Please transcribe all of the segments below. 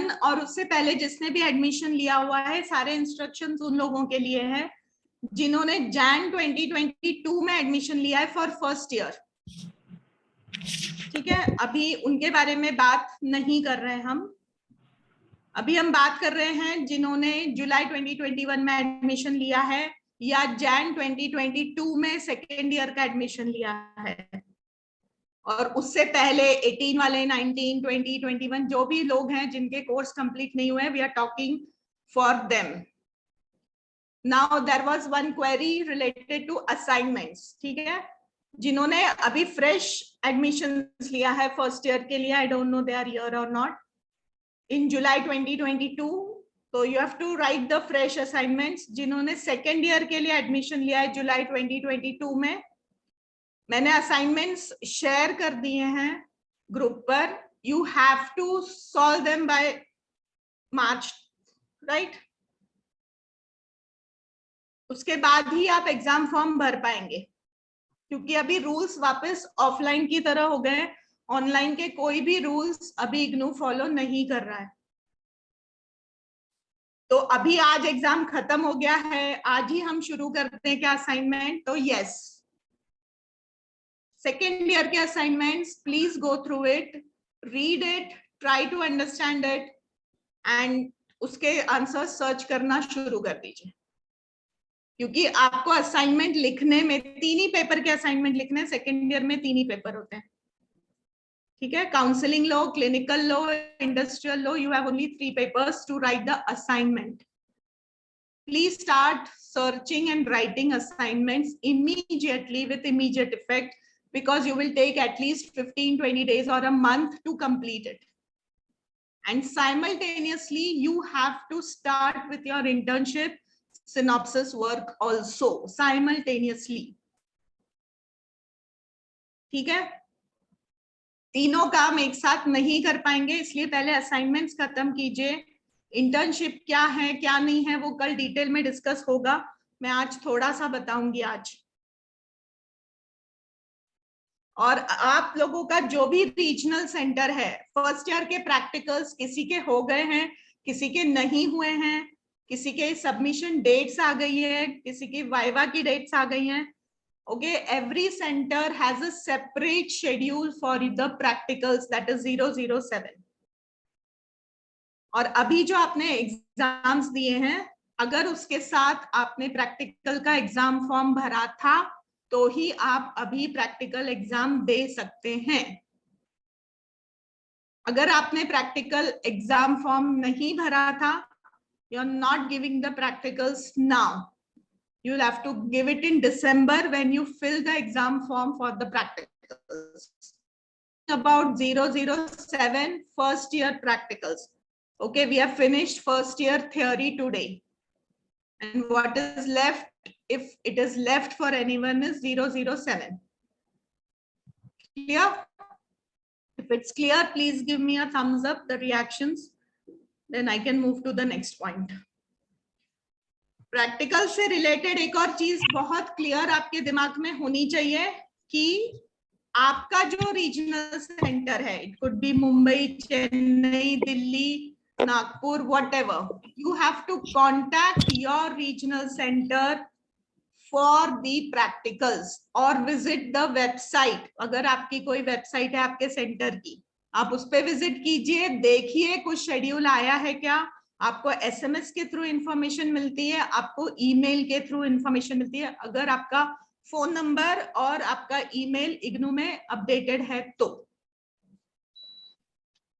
2021 और उससे पहले जिसने भी एडमिशन लिया हुआ है, सारे इंस्ट्रक्शंस उन लोगों के लिए हैं जिन्होंने जैन 2022 में एडमिशन लिया है फॉर फर्स्ट ईयर। ठीक है, अभी उनके बारे में बात नहीं कर रहे हैं हम। अभी हम बात कर रहे हैं जिन्होंने जुलाई 2021 में एडमिशन लिया है या जैन 2022 में सेकेंड ईयर का एडमिशन लिया है, और उससे पहले 18 वाले, 19, 20, 21 जो भी लोग हैं जिनके कोर्स कंप्लीट नहीं हुए, we are talking for them. Now there was one query related to assignments. ठीक है, जिन्होंने अभी फ्रेश एडमिशन लिया है फर्स्ट ईयर के लिए, I don't know they are here और नॉट, इन जुलाई 2022, तो you have to write the fresh assignments. जिन्होंने सेकेंड ईयर के लिए एडमिशन लिया है जुलाई 2022 में, मैंने असाइनमेंट्स शेयर कर दिए हैं ग्रुप पर। You have to solve them by March, right? उसके बाद ही आप एग्जाम फॉर्म भर पाएंगे, क्योंकि अभी रूल्स वापस ऑफलाइन की तरह हो गए। ऑनलाइन के कोई भी रूल्स अभी इग्नू फॉलो नहीं कर रहा है। तो अभी आज एग्जाम खत्म हो गया है, आज ही हम शुरू करते हैं क्या असाइनमेंट? तो यस, सेकेंड ईयर के assignments please go through it, read it, try to understand it and उसके आंसर सर्च करना शुरू कर दीजिए, क्योंकि आपको असाइनमेंट लिखने में 3 ही पेपर के असाइनमेंट लिखने हैं। सेकेंड ईयर में 3 ही पेपर होते हैं। ठीक है, counselling low, clinical low, industrial low, you have only 3 papers to write the assignment. Please start searching and writing assignments immediately with immediate effect, because you will take at least 15-20 days or a month to complete it. And simultaneously you have to start with your internship synopsis work also simultaneously. ठीक है, तीनों काम एक साथ नहीं कर पाएंगे, इसलिए पहले असाइनमेंट्स खत्म कीजिए। इंटर्नशिप क्या है क्या नहीं है वो कल डिटेल में डिस्कस होगा, मैं आज थोड़ा सा बताऊंगी आज। और आप लोगों का जो भी रीजनल सेंटर है, फर्स्ट ईयर के प्रैक्टिकल्स किसी के हो गए हैं, किसी के नहीं हुए हैं, किसी के सबमिशन डेट्स आ गई है, किसी की वाइवा की डेट्स आ गई हैं। Okay, every center has a separate schedule for the practicals, that is 007. और अभी जो आपने एग्जाम्स दिए हैं, अगर उसके साथ आपने प्रैक्टिकल का एग्जाम फॉर्म भरा था तो ही आप अभी प्रैक्टिकल एग्जाम दे सकते हैं। अगर आपने प्रैक्टिकल एग्जाम फॉर्म नहीं भरा था, you are not giving the practicals now, you will have to give it in December when you fill the exam form for the practicals. About 007 first year practicals. Okay, we have finished first year theory today, and what is left, if it is left for anyone, is 007. Clear? If it's clear, please give me a thumbs up, the reactions, then I can move to the next point. Practical से related एक और चीज बहुत clear आपके दिमाग में होनी चाहिए कि आपका जो रीजनल सेंटर है, it could be Mumbai, Chennai, Delhi, Nagpur, whatever, you have to contact your regional centre for the practicals और विजिट द वेबसाइट। अगर आपकी कोई वेबसाइट है आपके सेंटर की, आप उस पर विजिट कीजिए, देखिए कुछ शेड्यूल आया है क्या। आपको एसएमएस के थ्रू इंफॉर्मेशन मिलती है, आपको ईमेल के थ्रू इंफॉर्मेशन मिलती है, अगर आपका फोन नंबर और आपका ईमेल इग्नू में अपडेटेड है तो।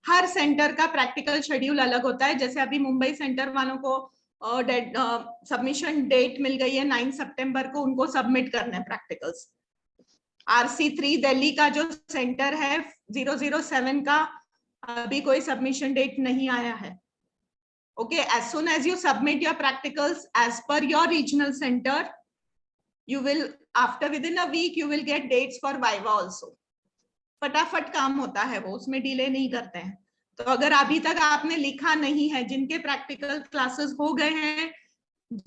हर सेंटर का प्रैक्टिकल शेड्यूल अलग होता है। जैसे अभी मुंबई सेंटर वालों को सबमिशन डेट मिल गई है 9 सितंबर को, उनको सबमिट करने हैं प्रैक्टिकल्स। RC3 दिल्ली का जो सेंटर है 007 का, अभी कोई सबमिशन डेट नहीं आया है। Okay, as soon as you submit your practicals as per your regional center, you will, after within a week, you will get dates for Viva also. फटाफट काम होता है वो, उसमें डिले नहीं करते हैं। तो अगर अभी तक आपने लिखा नहीं है, जिनके प्रैक्टिकल क्लासेस हो गए हैं,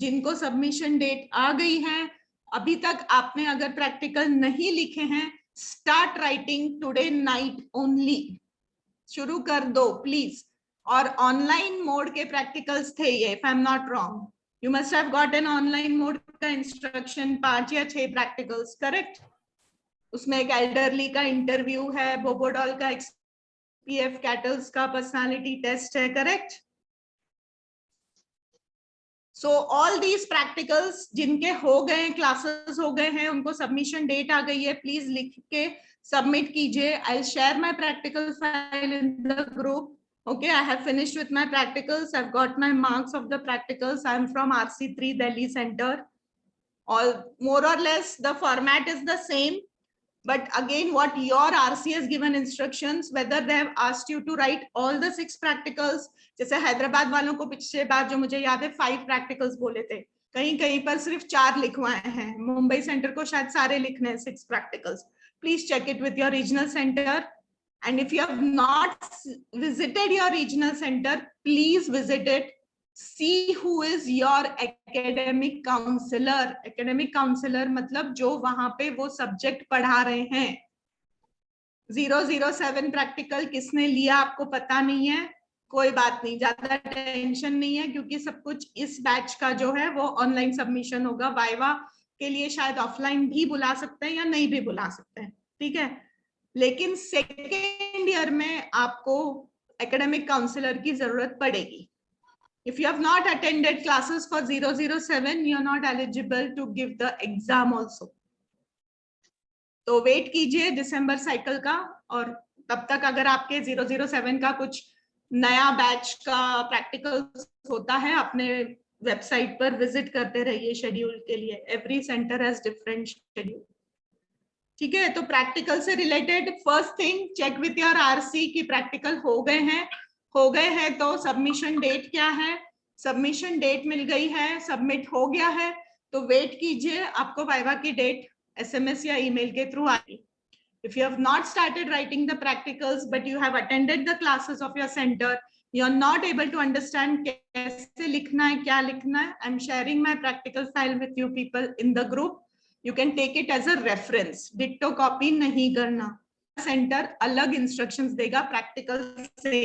जिनको सबमिशन डेट आ गई है, अभी तक आपने अगर प्रैक्टिकल नहीं लिखे हैं, start writing today night only, शुरू कर दो प्लीज। और ऑनलाइन मोड के प्रैक्टिकल्स थे ये, if I am not wrong. You must have got an online mode का इंस्ट्रक्शन, 5 या 6 प्रैक्टिकल्स, करेक्ट? उसमें एक एल्डरली का इंटरव्यू है, बोबोडॉल का एक्सपीएफ कैटल्स का पर्सनालिटी टेस्ट है, correct? So all these practicals जिनके हो गए, क्लासेस हो गए हैं, उनको सबमिशन डेट आ गई है, प्लीज लिख के सबमिट कीजिए. I will share my practical file in the group. Okay, I have finished with my practicals. I've got my marks of the practicals. I'm from RC3 Delhi Center. All more or less the format is the same, but again, what your RC has given instructions, whether they have asked you to write all the 6 practicals. जैसे हैदराबाद वालों को पिछले बार जो मुझे याद है 5 practicals बोले थे, कहीं कहीं पर सिर्फ 4 लिखवाए हैं. मुंबई सेंटर को शायद सारे लिखने हैं 6 practicals. Please check it with your regional centre. And if you have not visited your regional center, please visit it. See who is your academic counselor. Academic counselor मतलब जो वहां पे वो सब्जेक्ट पढ़ा रहे हैं. 007 प्रैक्टिकल किसने लिया आपको पता नहीं है, कोई बात नहीं, ज्यादा टेंशन नहीं है, क्योंकि सब कुछ इस बैच का जो है वो ऑनलाइन सबमिशन होगा. वाइवा के लिए शायद ऑफलाइन भी बुला सकते हैं या नहीं भी बुला सकते हैं, ठीक है? लेकिन सेकेंड ईयर में आपको एकेडमिक काउंसलर की जरूरत पड़ेगी. If you have not attended classes for 007, you are not eligible to give the exam also. तो वेट कीजिए दिसंबर साइकिल का, और तब तक अगर आपके 007 का कुछ नया बैच का प्रैक्टिकल होता है, अपने वेबसाइट पर विजिट करते रहिए शेड्यूल के लिए. Every centre has different schedule, ठीक है? तो प्रैक्टिकल से related first thing, check with your RC की प्रैक्टिकल हो गए हैं तो सबमिशन डेट क्या है. सबमिशन डेट मिल गई है, सबमिट हो गया है, तो वेट कीजिए, आपको वाइवा की डेट एसएमएस या ईमेल के थ्रू आएगी. If you have not started writing the practicals but you have attended the classes of your centre, you are not able to understand कैसे लिखना है, क्या लिखना है, I am sharing my practical file with you people in the group. You can take it as a reference. Ditto copy नहीं करना. Center अलग instructions देगा, practical से.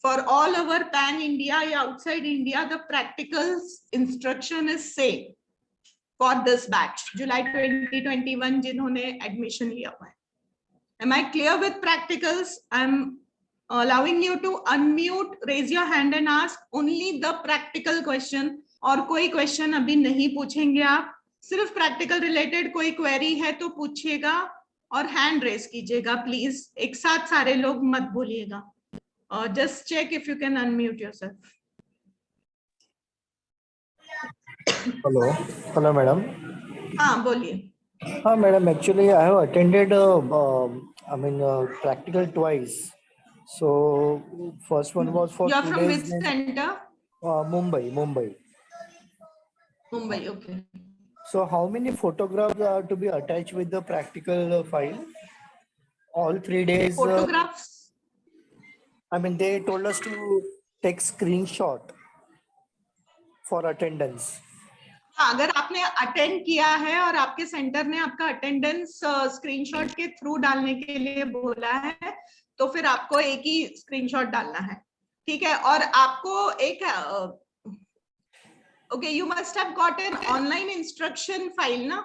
For all over pan India या outside India, the practical instruction is same for this batch. July 2021 जिन्होंने admission लिया हुआ है. Am I clear with practicals? I'm allowing you to unmute, raise your hand and ask only the practical question. और कोई question अभी नहीं पूछेंगे आप. सिर्फ प्रैक्टिकल रिलेटेड कोई क्वेरी है तो पूछिएगा और हैंड रेस कीजिएगा प्लीज. एक साथ सारे लोग मत बोलिएगा. Just check if you can unmute yourself. Hello madam. हाँ बोलिए. हाँ madam, actually I have attended I mean practical twice. So first one was for 2 days. You are from which center? Mumbai. Okay. So how many photographs are to be attached with the practical file? All 3 days. Photographs? I mean, they told us to take screenshot for attendance. अगर आपने attend किया है और आपके centre ने आपका attendance screenshot के through डालने के लिए बोला है, तो फिर आपको एक ही स्क्रीनशॉट डालना है, ठीक है? और आपको एक okay, you must have got an online instruction file, na?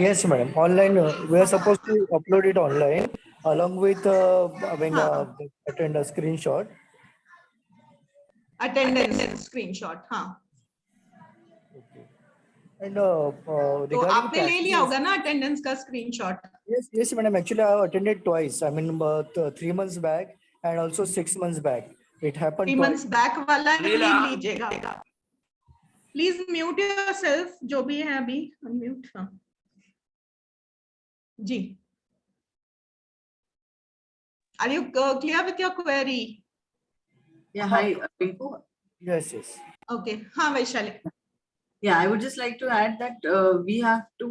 Yes, madam. Online, we are supposed to upload it online along with attendance screenshot. Attendance screenshot, हाँ. Okay. And regarding तो आपने ले लिया होगा ना attendance का screenshot? Yes, madam. Actually, I have attended twice. I mean, 3 months back and also 6 months back. It happened 3 months back वाला ही लीजिएगा. Please mute yourself, जो भी है अभी unmute. हाँ जी. Are you clear with your query? Yeah, hi, Pinku. Yes. Okay. हाँ Vaishali. Yeah, I would just like to add that we have to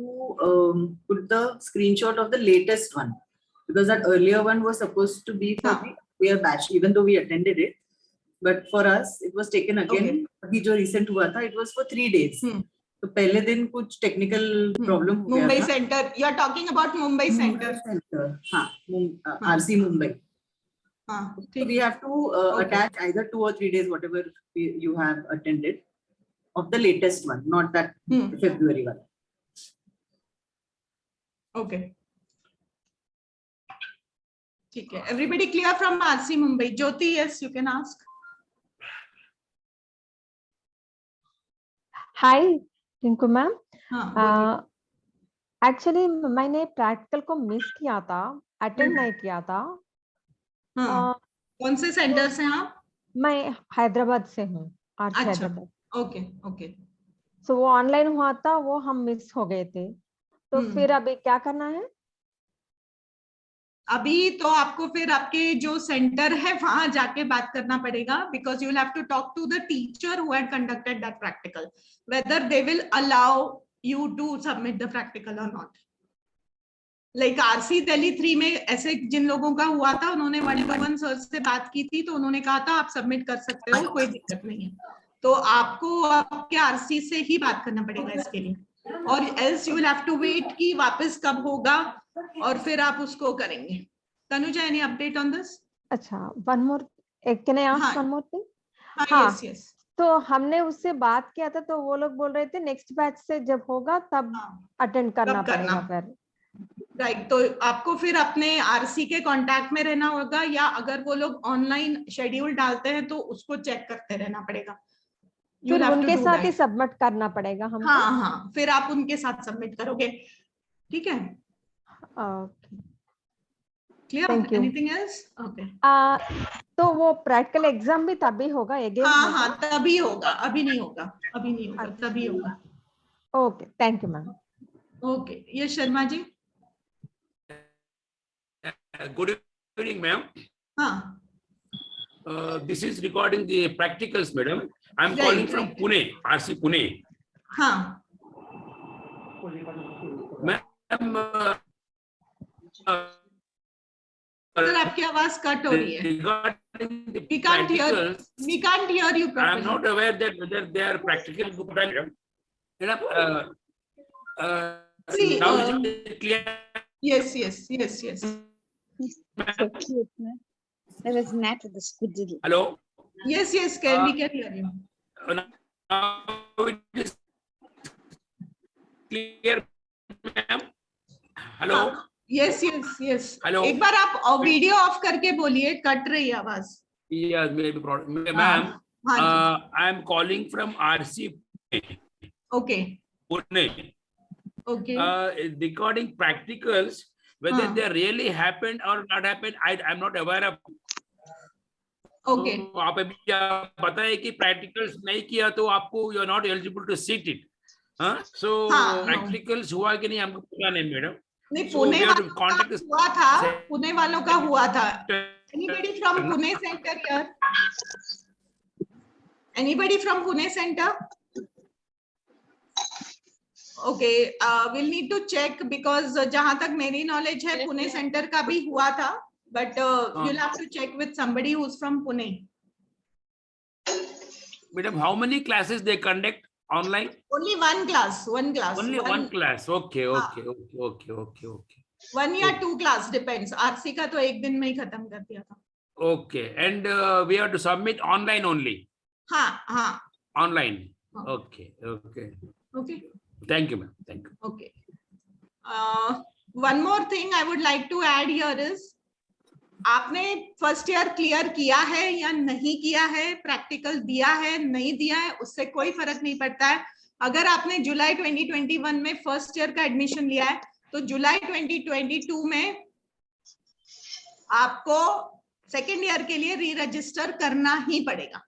put the screenshot of the latest one, because that earlier one was supposed to be for the earlier batch, even though we attended it. But for us, it was taken again. अभी जो recent हुआ था, it was for 3 days. तो पहले दिन कुछ technical problem हो गया था. Mumbai Center. You are talking about Mumbai Center. हाँ, RC Mumbai. हाँ So ठीक we है have to Okay. attach either 2 or 3 days, whatever you have attended of the latest one, not that February one. Okay ठीक है everybody clear from RC Mumbai Jyoti yes you can ask hi Rinku ma'am हाँ actually मैंने practical को miss किया था attend नहीं किया था हाँ कौन से सेंटर से आप मैं हैदराबाद से हूँ आरसी अच्छा हैदराबाद ओके ओके सो वो ऑनलाइन हुआ था वो हम मिस हो गए थे तो फिर अभी क्या करना है अभी तो आपको फिर आपके जो सेंटर है वहां जाके बात करना पड़ेगा because you will have to talk to the teacher who had conducted that practical whether they will allow you to submit the practical और नॉट लाइक आरसी दिल्ली 3 में ऐसे जिन लोगों का हुआ था उन्होंने 1-to-1 सर से बात की थी तो उन्होंने कहा था आप सबमिट कर सकते हो कोई दिक्कत नहीं है तो आपको आपके आरसी से ही बात करना पड़ेगा इसके लिए और else you will have to wait कि वापस कब होगा और फिर आप उसको करेंगे Tanuja any update on this अच्छा one more can I ask one more thing हाँ यस यस तो हमने उससे बात किया था तो वो लोग बोल रहे थे नेक्स्ट बैच से जब होगा तब अटेंड करना पड़ेगा फिर राइट तो आपको फिर अपने आरसी के कांटेक्ट में रहना होगा या अगर वो लोग ऑनलाइन शेड्यूल डालते हैं तो उसको चेक करते रहना पड़ेगा फिर उनके साथ ही सबमिट करना पड़ेगा हमको हाँ फिर आप उनके साथ सबमिट करोगे ठीक है okay clear Thank you. Anything else okay तो वो प्रैक्टिकल एग्जाम भी तभी होगा अगेन हाँ तभी होगा अभी नहीं होगा तभी होगा okay thank you ma'am okay ये Sharma ji Good evening, ma'am. This is regarding the practicals, madam. I'm calling from Pune, RC Pune. हाँ Ma'am, सर आपकी आवाज कट हो रही है regarding the we can't practicals, hear you I am properly not aware that whether they are practical. Madam, See, now is it clear? yes So cute, man. There was net at the school. Hello. yes we can hear you Now it is clear, ma'am. Hello. yes Hello. एक बार आप video of करके बोलिए cut रही है आवाज Yeah, maybe problem. Ma'am, हाँ I am calling from RC okay Pune. Okay Regarding practicals, whether हाँ. they really happened or not happened, I'm not aware of. Okay तो आप अभी बताए कि practicals नहीं किया तो आपको you are not eligible to sit it. हाँ? So practicals हुआ कि नहीं हमको पता नहीं मैडम. नहीं So Pune we have to वालों contact का the हुआ था पुणे वालों का हुआ था anybody from Pune center here anybody from Pune center okay we'll need to check because जहां तक मेरी नॉलेज है पुणे सेंटर का भी हुआ था but you'll have to check with somebody who's from Pune Madam, how many classes they conduct online? only one class Only one class. Okay. 1 या 2 class depends RC का तो एक दिन में ही खत्म कर दिया था Okay, and we have to submit online only. हाँ Online. Okay. okay Thank you, ma'am. Thank you. okay one more thing I would like to add here is आपने फर्स्ट ईयर क्लियर किया है या नहीं किया है प्रैक्टिकल दिया है नहीं दिया है उससे कोई फर्क नहीं पड़ता है अगर आपने जुलाई 2021 में फर्स्ट ईयर का एडमिशन लिया है तो जुलाई 2022 में आपको सेकेंड ईयर के लिए री रजिस्टर करना ही पड़ेगा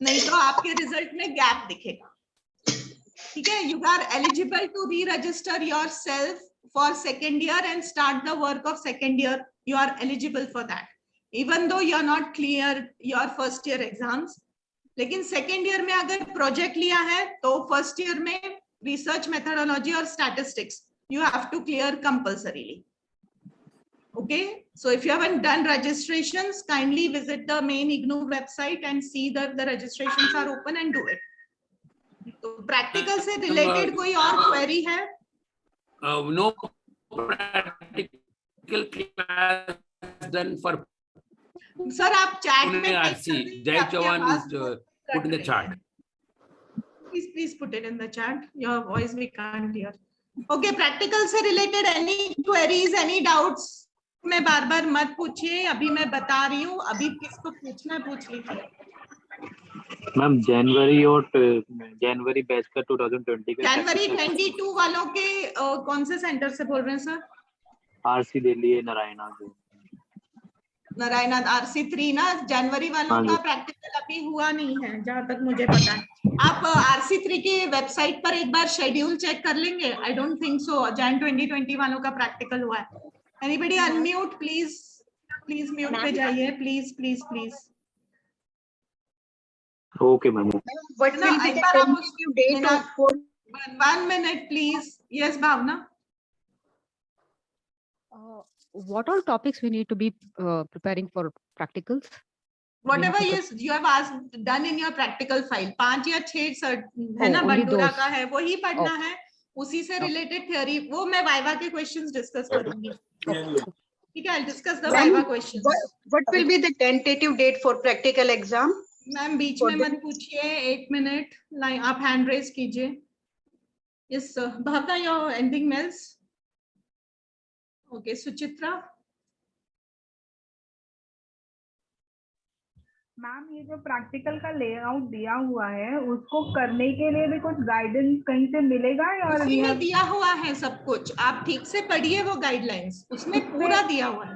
नहीं तो आपके रिजल्ट में गैप दिखेगा ठीक है you are eligible to reregister yourself for second year and start the work of second year you are eligible for that even though you are not clear your first year exams लेकिन second year में अगर project लिया है तो first year में research methodology और statistics you have to clear compulsorily okay so if you haven't done registrations kindly visit the main IGNOU website and see that the registrations are open and do it तो practical से related कोई और query है No practical class done for sir आप chat में type RC, कर दीजिए, Jai आपकी Chavan आवाज is बहुत put in the कट रही chat. है। Please put it in the chat. Your voice we can't hear. Okay, practical से related any queries, any doubts? मैं बार बार मत पूछिए, अभी मैं बता रही हूँ, अभी किसको पूछना है पूछ लीजिए। मैम जनवरी बैच का 2020 का जनवरी 22 वालों के कौन से सेंटर से बोल रहे हैं सर? RC दिल्ली है, नारायणा से। नारायणा RC3 ना, जनवरी वालों का प्रैक्टिकल अभी हुआ नहीं है जहां तक मुझे पता है। आप RC3 के वेबसाइट पर एक बार शेड्यूल चेक कर लेंगे? I don't think so Jain 2020 वालों का प्रैक्टिकल हुआ है। Anybody unmute please, please mute पे जाइए please please please. Okay ma'am. What will be the tentative date for? 1 minute please. Yes Bhavna. What all topics we need to be preparing for practicals? Whatever you have asked done in your practical file, 5 या 6 है ना, Bandura का है, वही पढ़ना है, उसी से रिलेटेड थ्योरी, वो मैं वाइवा के क्वेश्चंस डिस्कस करूंगी। ठीक है, I'll discuss the viva questions. What will be the tentative date for practical exam? Ma'am बीच में मत पूछिए, 1 मिनट, लाइन आप हैंड रेज कीजिए। Yes Bhavana, your ending mails. Okay Suchitra. Ma'am ये जो प्रैक्टिकल का लेआउट दिया हुआ है उसको करने के लिए भी कुछ गाइडेंस कहीं से मिलेगा या? उसी में दिया हुआ है सब कुछ, आप ठीक से पढ़िए वो गाइडलाइंस, उसमें पूरा दिया हुआ है।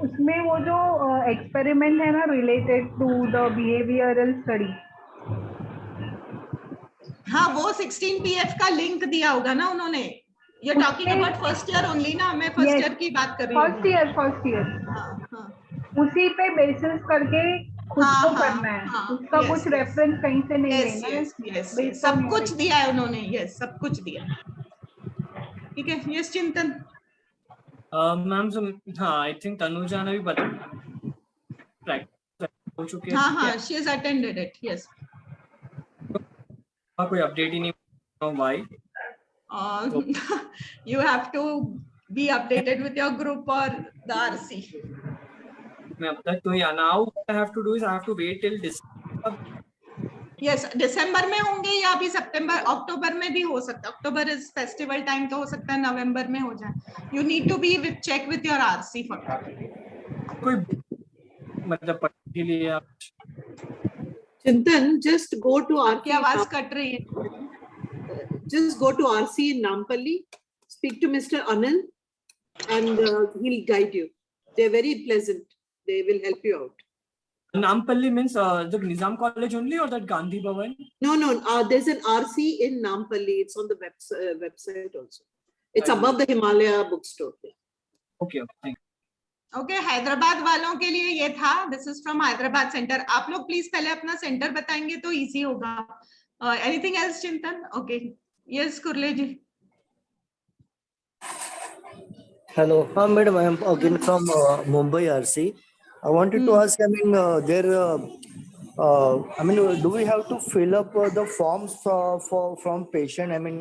उसमें वो जो एक्सपेरिमेंट है ना related to the behavioural study, हाँ वो 16 PF का लिंक दिया होगा ना उन्होंने। You're talking about first year only ना, मैं फर्स्ट ईयर की बात कर रही हूँ। फर्स्ट ईयर उसी पे बेसिस करके खुद को करना है, उसका कुछ रेफरेंस कहीं से नहीं लेना है। सब कुछ दिया है उन्होंने, यस सब कुछ दिया। ठीक है, यस चिंतन। मैम हाँ आई थिंक तनुजा ने भी बता हो चुके हैं। हाँ she has attended it, yes. कोई अपडेट ही नहीं, why? You have to be updated with your group or the RC. So yeah, now what I have to do is I have to wait till December. Yes, दिसंबर में होंगे या अभी सितंबर अक्टूबर में भी हो सकता है। अक्टूबर इज फेस्टिवल टाइम, तो हो सकता है नवंबर में हो जाए। You need to be with check with your RC for that. कोई मतलब के लिए चिंतन, just go to RC. आपकी आवाज कट रही है। Just go to RC in Nampalli, speak to Mr. Anil, and he'll guide you. They're very pleasant. They will help you out. Nampalli means the Nizam College only, or that Gandhi Bhavan? No, there's an RC in Nampalli. It's on the website also. It's above the Himalaya bookstore. Okay, thank you. Okay, Hyderabad वालों के लिए ये था। This is from Hyderabad centre. आप लोग please पहले अपना centre बताएंगे तो इजी होगा। Anything else, Chintan? Okay. Yes, Kurle ji. Hello, madam. I am again from Mumbai RC. I wanted to ask. I mean, do we have to fill up the forms from patient? I mean,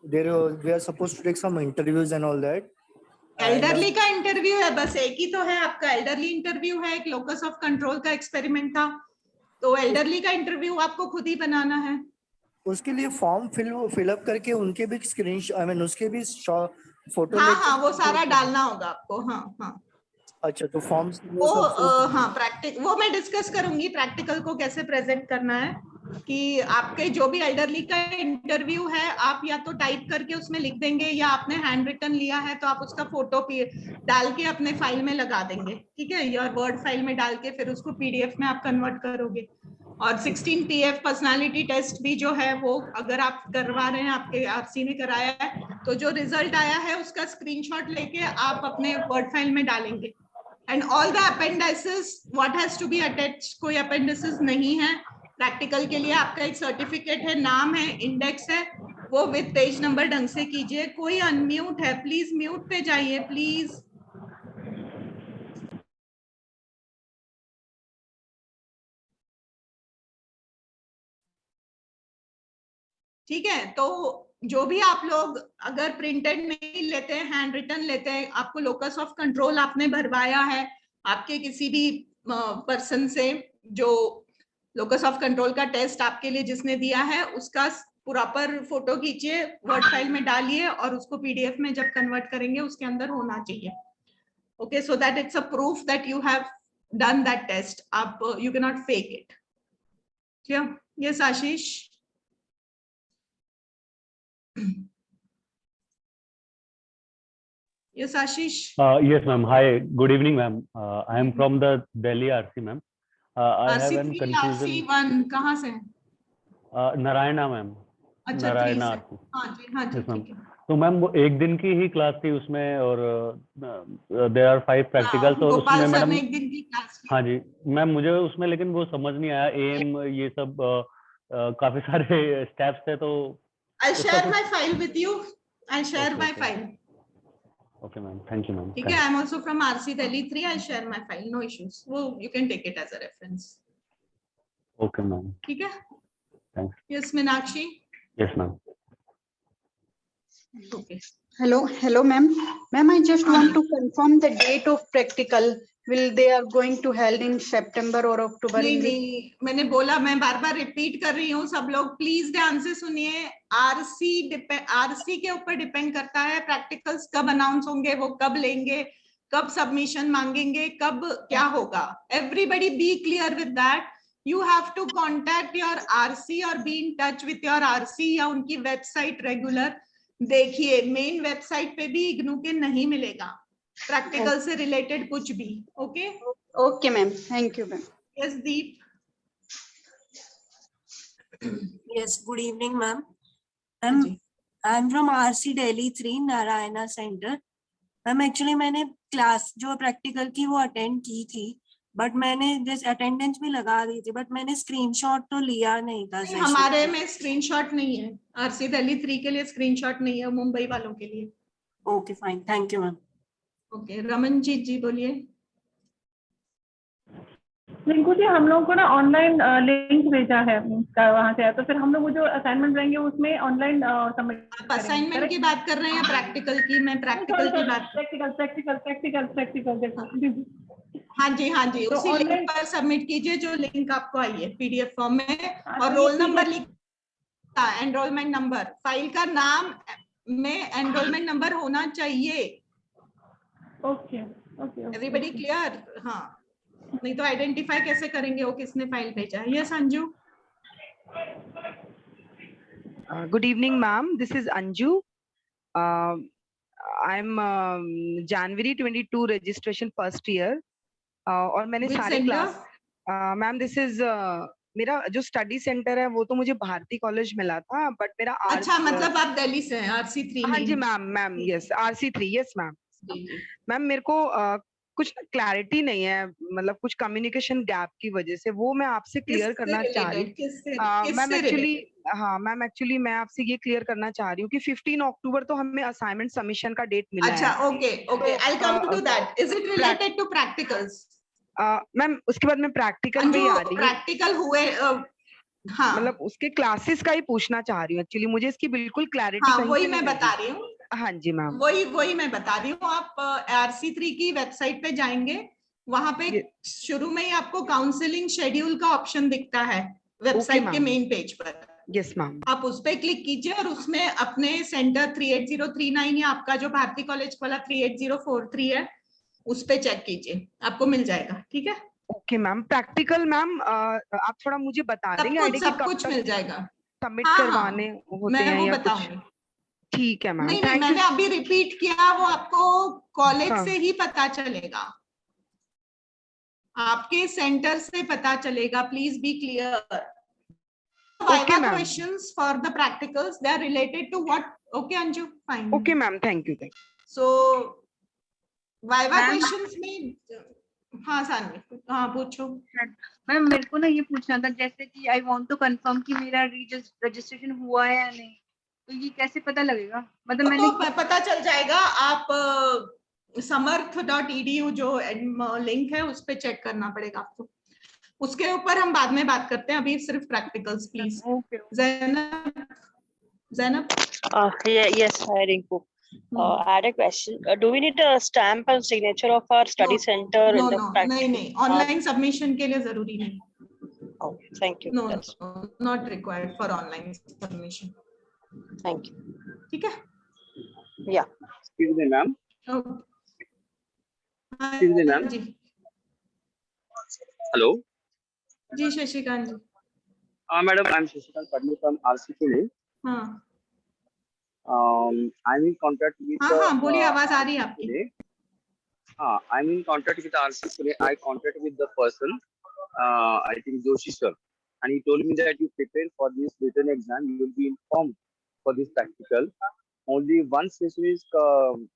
we are supposed to take some interviews and all that. Elderly का interview है, बस एक ही तो है आपका। Elderly interview है, एक locus of control का एक्सपेरिमेंट था, तो एल्डरली का इंटरव्यू आपको खुद ही बनाना है। उसके लिए फॉर्म फिल अप करके उनके भी उसके भी फोटो हाँ वो सारा डालना होगा आपको। हाँ अच्छा, तो फॉर्म्स वो हाँ वो मैं डिस्कस करूंगी प्रैक्टिकल को कैसे प्रेजेंट करना है, कि आपके जो भी एल्डरली का इंटरव्यू है आप या तो टाइप करके उसमें लिख देंगे, या आपने हैंड रिटन लिया है तो आप उसका फोटो डाल के अपने फाइल में लगा देंगे। ठीक है, या वर्ड फाइल में डाल के फिर उसको PDF में आप कन्वर्ट करोगे। और 16 PF पर्सनालिटी टेस्ट भी जो है वो अगर आप करवा रहे हैं, आपके RC ने कराया है, तो जो रिजल्ट आया है उसका स्क्रीनशॉट लेके आप अपने वर्ड फाइल में डालेंगे। And all the appendices what has to be attached, कोई अपेंडिसेस नहीं है। प्रैक्टिकल के लिए आपका एक सर्टिफिकेट है, नाम है, इंडेक्स है, वो विद पेज नंबर ढंग से कीजिए। कोई अनम्यूट है, प्लीज म्यूट पे जाइए प्लीज। ठीक है, तो जो भी आप लोग अगर प्रिंटेड नहीं लेते हैं, हैंड रिटन लेते हैं, आपको लोकस ऑफ कंट्रोल आपने भरवाया है, आपके किसी भी पर्सन से जो लोकस ऑफ कंट्रोल का टेस्ट आपके लिए जिसने दिया है उसका प्रॉपर फोटो खींचिए, वर्ड फाइल में डालिए और उसको पीडीएफ में जब कन्वर्ट करेंगे उसके अंदर होना चाहिए. Okay, so that it's a proof that you have done that test. आप you can not fake it. Clear? Yes Ashish. Yes, Ashish. Yes, ma'am. Hi, good evening, ma'am. I am from the Delhi RC, ma'am. I have an confusion. RC1 कहाँ से? Narayana, ma'am. अच्छा, नारायणा. हाँ जी, हाँ जी, ठीक है. तो ma'am वो एक दिन की ही क्लास थी उसमें और there are 5 practicals. तो उसमें मैडम एक दिन की क्लास थी. हाँ जी मैम, मुझे उसमें लेकिन वो समझ नहीं आया एम ये सब काफी सारे स्टेप्स थे. तो I'll share my file with you. I'll share my file. Okay, ma'am. Thank you, ma'am. ठीक है. I'm also from RC Delhi 3. I'll share my file. No issues. वो you can take it as a reference. Okay, ma'am. ठीक है. Thanks. Yes, Meenakshi. Yes, ma'am. Okay. Hello, ma'am. Ma'am, I just want to confirm the date of practical. Will they are going to held in September or October? नहीं, मैंने बोला, मैं बार बार repeat कर रही हूँ. सब लोग प्लीज ध्यान से सुनिए. आरसी के ऊपर डिपेंड करता है प्रैक्टिकल्स कब अनाउंस होंगे, वो कब लेंगे, कब सबमिशन मांगेंगे, कब क्या होगा. Everybody be clear with that. You have to contact your RC or be in touch with your RC या उनकी वेबसाइट रेगुलर देखिए. मेन वेबसाइट पे भी इग्नू के नहीं मिलेगा प्रैक्टिकल से रिलेटेड कुछ भी. Okay okay ma'am, thank you ma'am. Yes Deep. Yes, good evening, ma'am. I'm from RC Delhi 3 Narayana Center. Ma'am actually मैंने क्लास जो प्रैक्टिकल की वो अटेंड की थी, बट मैंने जैसे अटेंडेंस भी लगा दी थी, बट मैंने स्क्रीनशॉट तो लिया नहीं था. हमारे में स्क्रीनशॉट नहीं है. आरसी दिल्ली 3 के लिए स्क्रीनशॉट नहीं है, मुंबई वालों के लिए. Okay fine, thank you ma'am. Okay, Ramanjeet ji बोलिए. रिंकू जी, हम लोगों को ना ऑनलाइन लिंक भेजा है वहाँ से, तो फिर हम लोग वो जो असाइनमेंट रहेंगे उसमें ऑनलाइन सबमिट. आप असाइनमेंट की बात कर रहे हैं या प्रैक्टिकल की? मैं प्रैक्टिकल की बात. प्रैक्टिकल. हाँ जी, हाँ जी. तो उसी लिंक पर सबमिट कीजिए जो लिंक आपको आई है पीडीएफ फॉर्म में, और रोल नंबर लिखा, एनरोलमेंट नंबर, फाइल का नाम में एनरोलमेंट नंबर होना चाहिए. Okay okay. Everybody clear? हाँ, नहीं तो आइडेंटिफाई कैसे करेंगे वो किसने फाइल भेजा है. Yes Anju. Good evening, ma'am. This is Anju. I'm January 22 registration first year. और मैंने सारे क्लास. मैम दिस इज मेरा जो स्टडी सेंटर है वो तो मुझे भारती कॉलेज मिला था, बट मेरा अच्छा मतलब आप दिल्ली से हैं. RC3. हाँ जी ma'am. Yes RC3. Yes ma'am. Ma'am मेरे को कुछ क्लैरिटी नहीं है, मतलब कुछ कम्युनिकेशन गैप की वजह से, वो मैं आपसे क्लियर करना चाह रही हूँ. मैम एक्चुअली मैम एक्चुअली मैं आपसे ये क्लियर करना चाह रही हूँ कि 15 अक्टूबर तो हमें असाइनमेंट सबमिशन का डेट मिला है. अच्छा, okay, I come to that. Is it related to practicals? Ma'am उसके बाद मैं प्रैक्टिकल में आ रही हूँ. प्रैक्टिकल हुए हाँ, मतलब उसके क्लासेस का ही पूछना चाह रही हूँ. एक्चुअली मुझे इसकी बिल्कुल क्लैरिटी हाँ, वही मैं बता रही हूँ. हाँ जी मैम, वही मैं बता रही हूँ. आप RC3 की वेबसाइट पे जाएंगे, वहां पे शुरू में ही आपको काउंसलिंग शेड्यूल का ऑप्शन दिखता है वेबसाइट के मेन पेज पर. Yes ma'am. आप उस पे क्लिक कीजिए और उसमें अपने सेंटर 38039 या आपका जो भारती कॉलेज वाला 38043 है उस पे चेक कीजिए, आपको मिल जाएगा. ठीक है. Okay ma'am. प्रैक्टिकल मैम आप थोड़ा मुझे बता देंगे? सब कुछ मिल जाएगा. सबमिट करवाने होते हैं मैं या बताऊंगी. ठीक है मैम. नहीं, मैंने अभी रिपीट किया, वो आपको कॉलेज से ही पता चलेगा, आपके सेंटर से पता चलेगा. Please be clear. Viva questions for the practicals, they are related to what? Okay Anju, fine. Okay ma'am, thank you. So Viva questions में हाँ सानवी, हाँ पूछो. मैम मेरे को ना ये पूछना था, जैसे कि आई वांट टू कंफर्म कि मेरा रजिस्ट्रेशन हुआ है या नहीं, तो ये कैसे पता लगेगा? मतलब मैंने पता चल जाएगा. आप samarth.edu जो लिंक है उस पे चेक करना पड़ेगा आपको. उसके ऊपर हम बाद में बात करते हैं, अभी सिर्फ practicals please. Zainab. Yes, hi Rinku. I had a question. Do we need a stamp and signature of our study center in the practice? नहीं, online submission के लिए जरूरी नहीं. Oh, thank you. No, not required for online submission. Thank you. ठीक है? Yeah. Excuse me, ma'am. Excuse me, ma'am. Hello. Ji Shashikant ji. Madam, I'm Shashikant Padmi from RC Pune. हाँ. I'm in contact with. हाँ, बोलिए, आवाज आ रही है आपकी. I'm in contact with RC Pune. I contacted with the person, I think Joshi sir, and he told me that you prepare for this written exam, you will be informed for this practical. Only one session is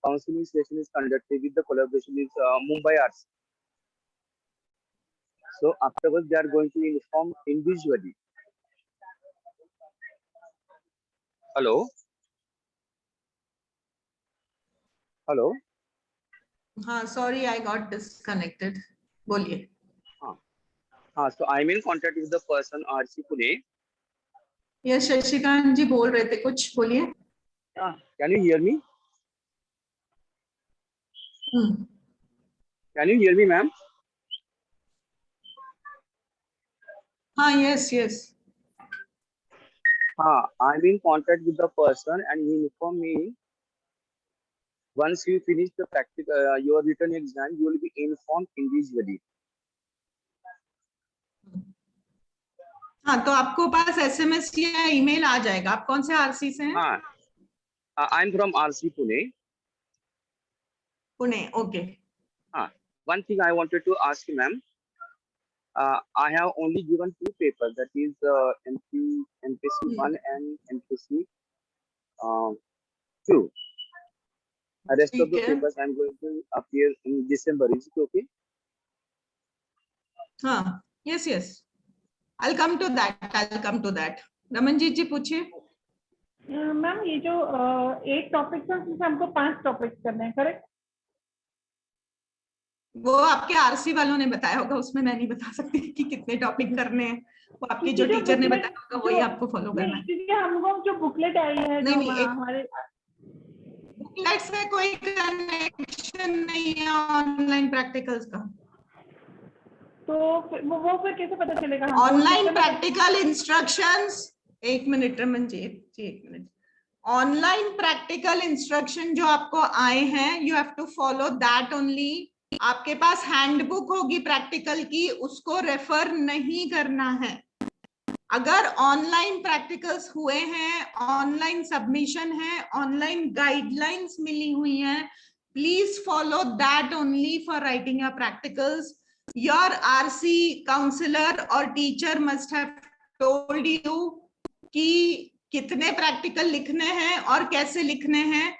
counseling session is conducted with the collaboration with Mumbai RC. So afterwards, they are going to inform individually. Hello. Hello. हाँ, sorry, I got disconnected. बोलिए. So I'm in contact with the person RC Pune. Yes, Shashikant जी बोल रहे थे कुछ, बोलिए. Can you hear me? Can you hear me, ma'am? Yes. I'm in contact with the person and he informed me once you finish the practical, your written exam, you will be informed individually. हाँ, तो आपको पास SMS या email आ जाएगा. आप कौन से RC से हैं? I'm from RC Pune. Pune, okay. One thing I wanted to ask you, ma'am. I have only given 2 papers, that is MPC 1 and MPC 2. The rest of the papers I'm going to appear in December. Is it okay? Yes. I'll come to that. Ramanjit जी पूछिए. Ma'am ये जो 8 topics हैं उसमें हमको 5 topics करने हैं, correct? वो आपके आरसी वालों ने बताया होगा, उसमें मैं नहीं बता सकती कि कितने टॉपिक करने हैं. वो आपके जो टीचर ने बताया होगा वही आपको फॉलो करना है. क्योंकि हमको जो बुकलेट आई है, नहीं, हमारे बुकलेट से कोई कनेक्शन नहीं है ऑनलाइन प्रैक्टिकल्स का. तो वो फिर कैसे पता चलेगा? Online practical instructions, 1 minute Ramanjeet ji, 1 minute. Online practical instruction जो आपको आए हैं, you have to follow that only. आपके पास हैंडबुक होगी प्रैक्टिकल की, उसको रेफर नहीं करना है. अगर ऑनलाइन प्रैक्टिकल्स हुए हैं, ऑनलाइन सबमिशन है, ऑनलाइन गाइडलाइंस मिली हुई हैं, please follow that only for writing your practicals. Your RC counsellor और teacher must have told you कि कितने प्रैक्टिकल लिखने हैं और कैसे लिखने हैं.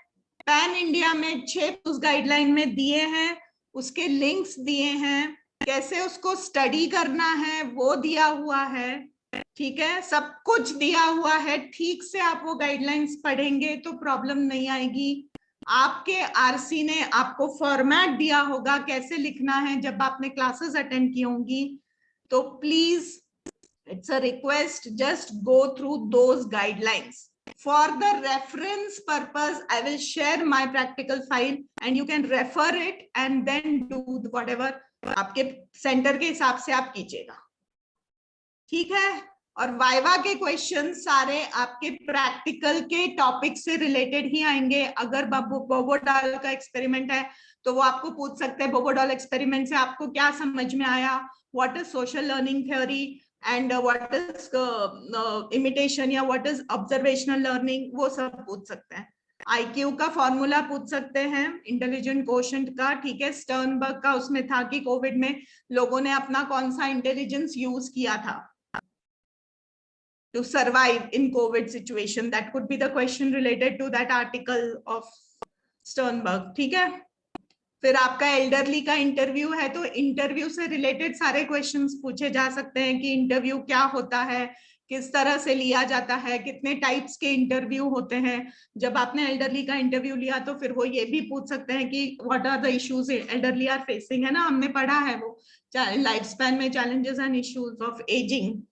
पैन इंडिया में 6 उस गाइडलाइन में दिए हैं, उसके लिंक्स दिए हैं, कैसे उसको स्टडी करना है वो दिया हुआ है. ठीक है, सब कुछ दिया हुआ है. ठीक से आप वो गाइडलाइंस पढ़ेंगे तो प्रॉब्लम नहीं आएगी. आपके आरसी ने आपको फॉर्मेट दिया होगा कैसे लिखना है जब आपने क्लासेस अटेंड की होंगी. तो please, it's a request, just go through those guidelines. For the reference purpose, I will share my practical file and you can refer it and then do whatever आपके सेंटर के हिसाब से आप कीजिएगा. ठीक है. और वाइवा के क्वेश्चन सारे आपके प्रैक्टिकल के टॉपिक से रिलेटेड ही आएंगे. अगर बोबोडाल का एक्सपेरिमेंट है तो वो आपको पूछ सकते हैं बोबोडाल एक्सपेरिमेंट से आपको क्या समझ में आया, what is social learning theory and what is imitation या what is observational learning, वो सब पूछ सकते हैं. IQ का फॉर्मूला पूछ सकते हैं, इंटेलिजेंट कोशेंट का. ठीक है, स्टर्नबर्ग का उसमें था कि कोविड में लोगों ने अपना कौन सा इंटेलिजेंस यूज किया था to survive in COVID situation. That could be the question related to that article of Sternberg. ठीक है. फिर आपका एल्डरली का इंटरव्यू है तो इंटरव्यू से रिलेटेड सारे क्वेश्चंस पूछे जा सकते हैं कि इंटरव्यू क्या होता है, किस तरह से लिया जाता है, कितने टाइप्स के इंटरव्यू होते हैं. जब आपने एल्डरली का इंटरव्यू लिया तो फिर वो ये भी पूछ सकते हैं कि what are the issues elderly are facing, है ना, हमने पढ़ा है वो लाइफ स्पैन में challenges and issues of ageing.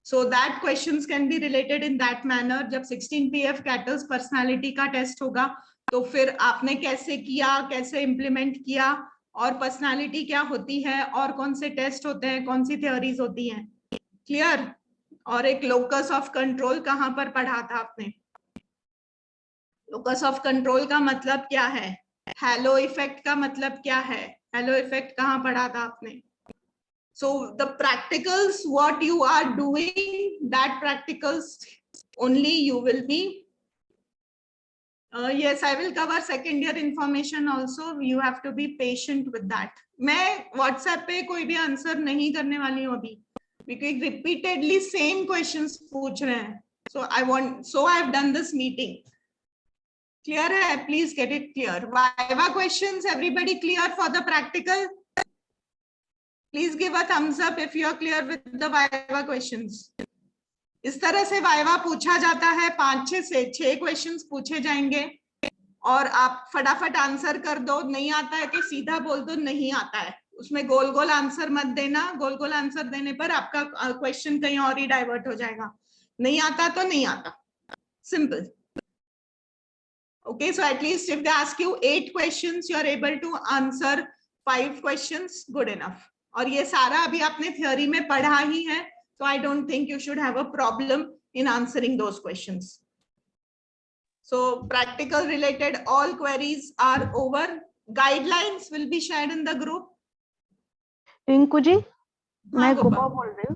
So that questions can be related in that manner. जब 16 PF कैटल्स पर्सनालिटी का टेस्ट होगा तो फिर आपने कैसे किया, कैसे इम्प्लीमेंट किया, और पर्सनालिटी क्या होती है, और कौन से टेस्ट होते हैं, कौन सी थ्योरीज होती हैं, क्लियर। और एक लोकस ऑफ कंट्रोल कहाँ पर पढ़ा था आपने? लोकस ऑफ कंट्रोल का मतलब क्या है? हेलो इफेक्ट का मतलब क्या है? हेलो इफेक्ट कहाँ पढ़ा था आपने? So the practicals, what you are doing, that practicals only you will be. Yes, I will cover second year information also. You have to be patient with that. मैं WhatsApp पे कोई भी answer नहीं करने वाली हूँ अभी, because repeatedly same questions पूछ रहे हैं. So I have done this meeting. Clear है? Please get it clear. Viva questions, everybody clear for the practical? Please give a thumbs up if you are clear with the Viva questions. इस तरह से viva पूछा जाता है, 5 से 6 questions पूछे जाएंगे और आप फटाफट आंसर कर दो. नहीं आता है तो सीधा बोल दो नहीं आता है, उसमें गोल गोल आंसर मत देना. गोल गोल आंसर देने पर आपका क्वेश्चन कहीं और ही डाइवर्ट हो जाएगा. नहीं आता तो नहीं आता, simple. Okay, so at least if they ask you 8 questions, you are able to answer 5 questions, good enough. और ये सारा अभी आपने थ्योरी में पढ़ा ही है, so I don't think you should have a problem in answering those questions. So practical related all queries are over. Guidelines will be shared in the group. Rinku ji, मैं गोपा बोल रही हूँ.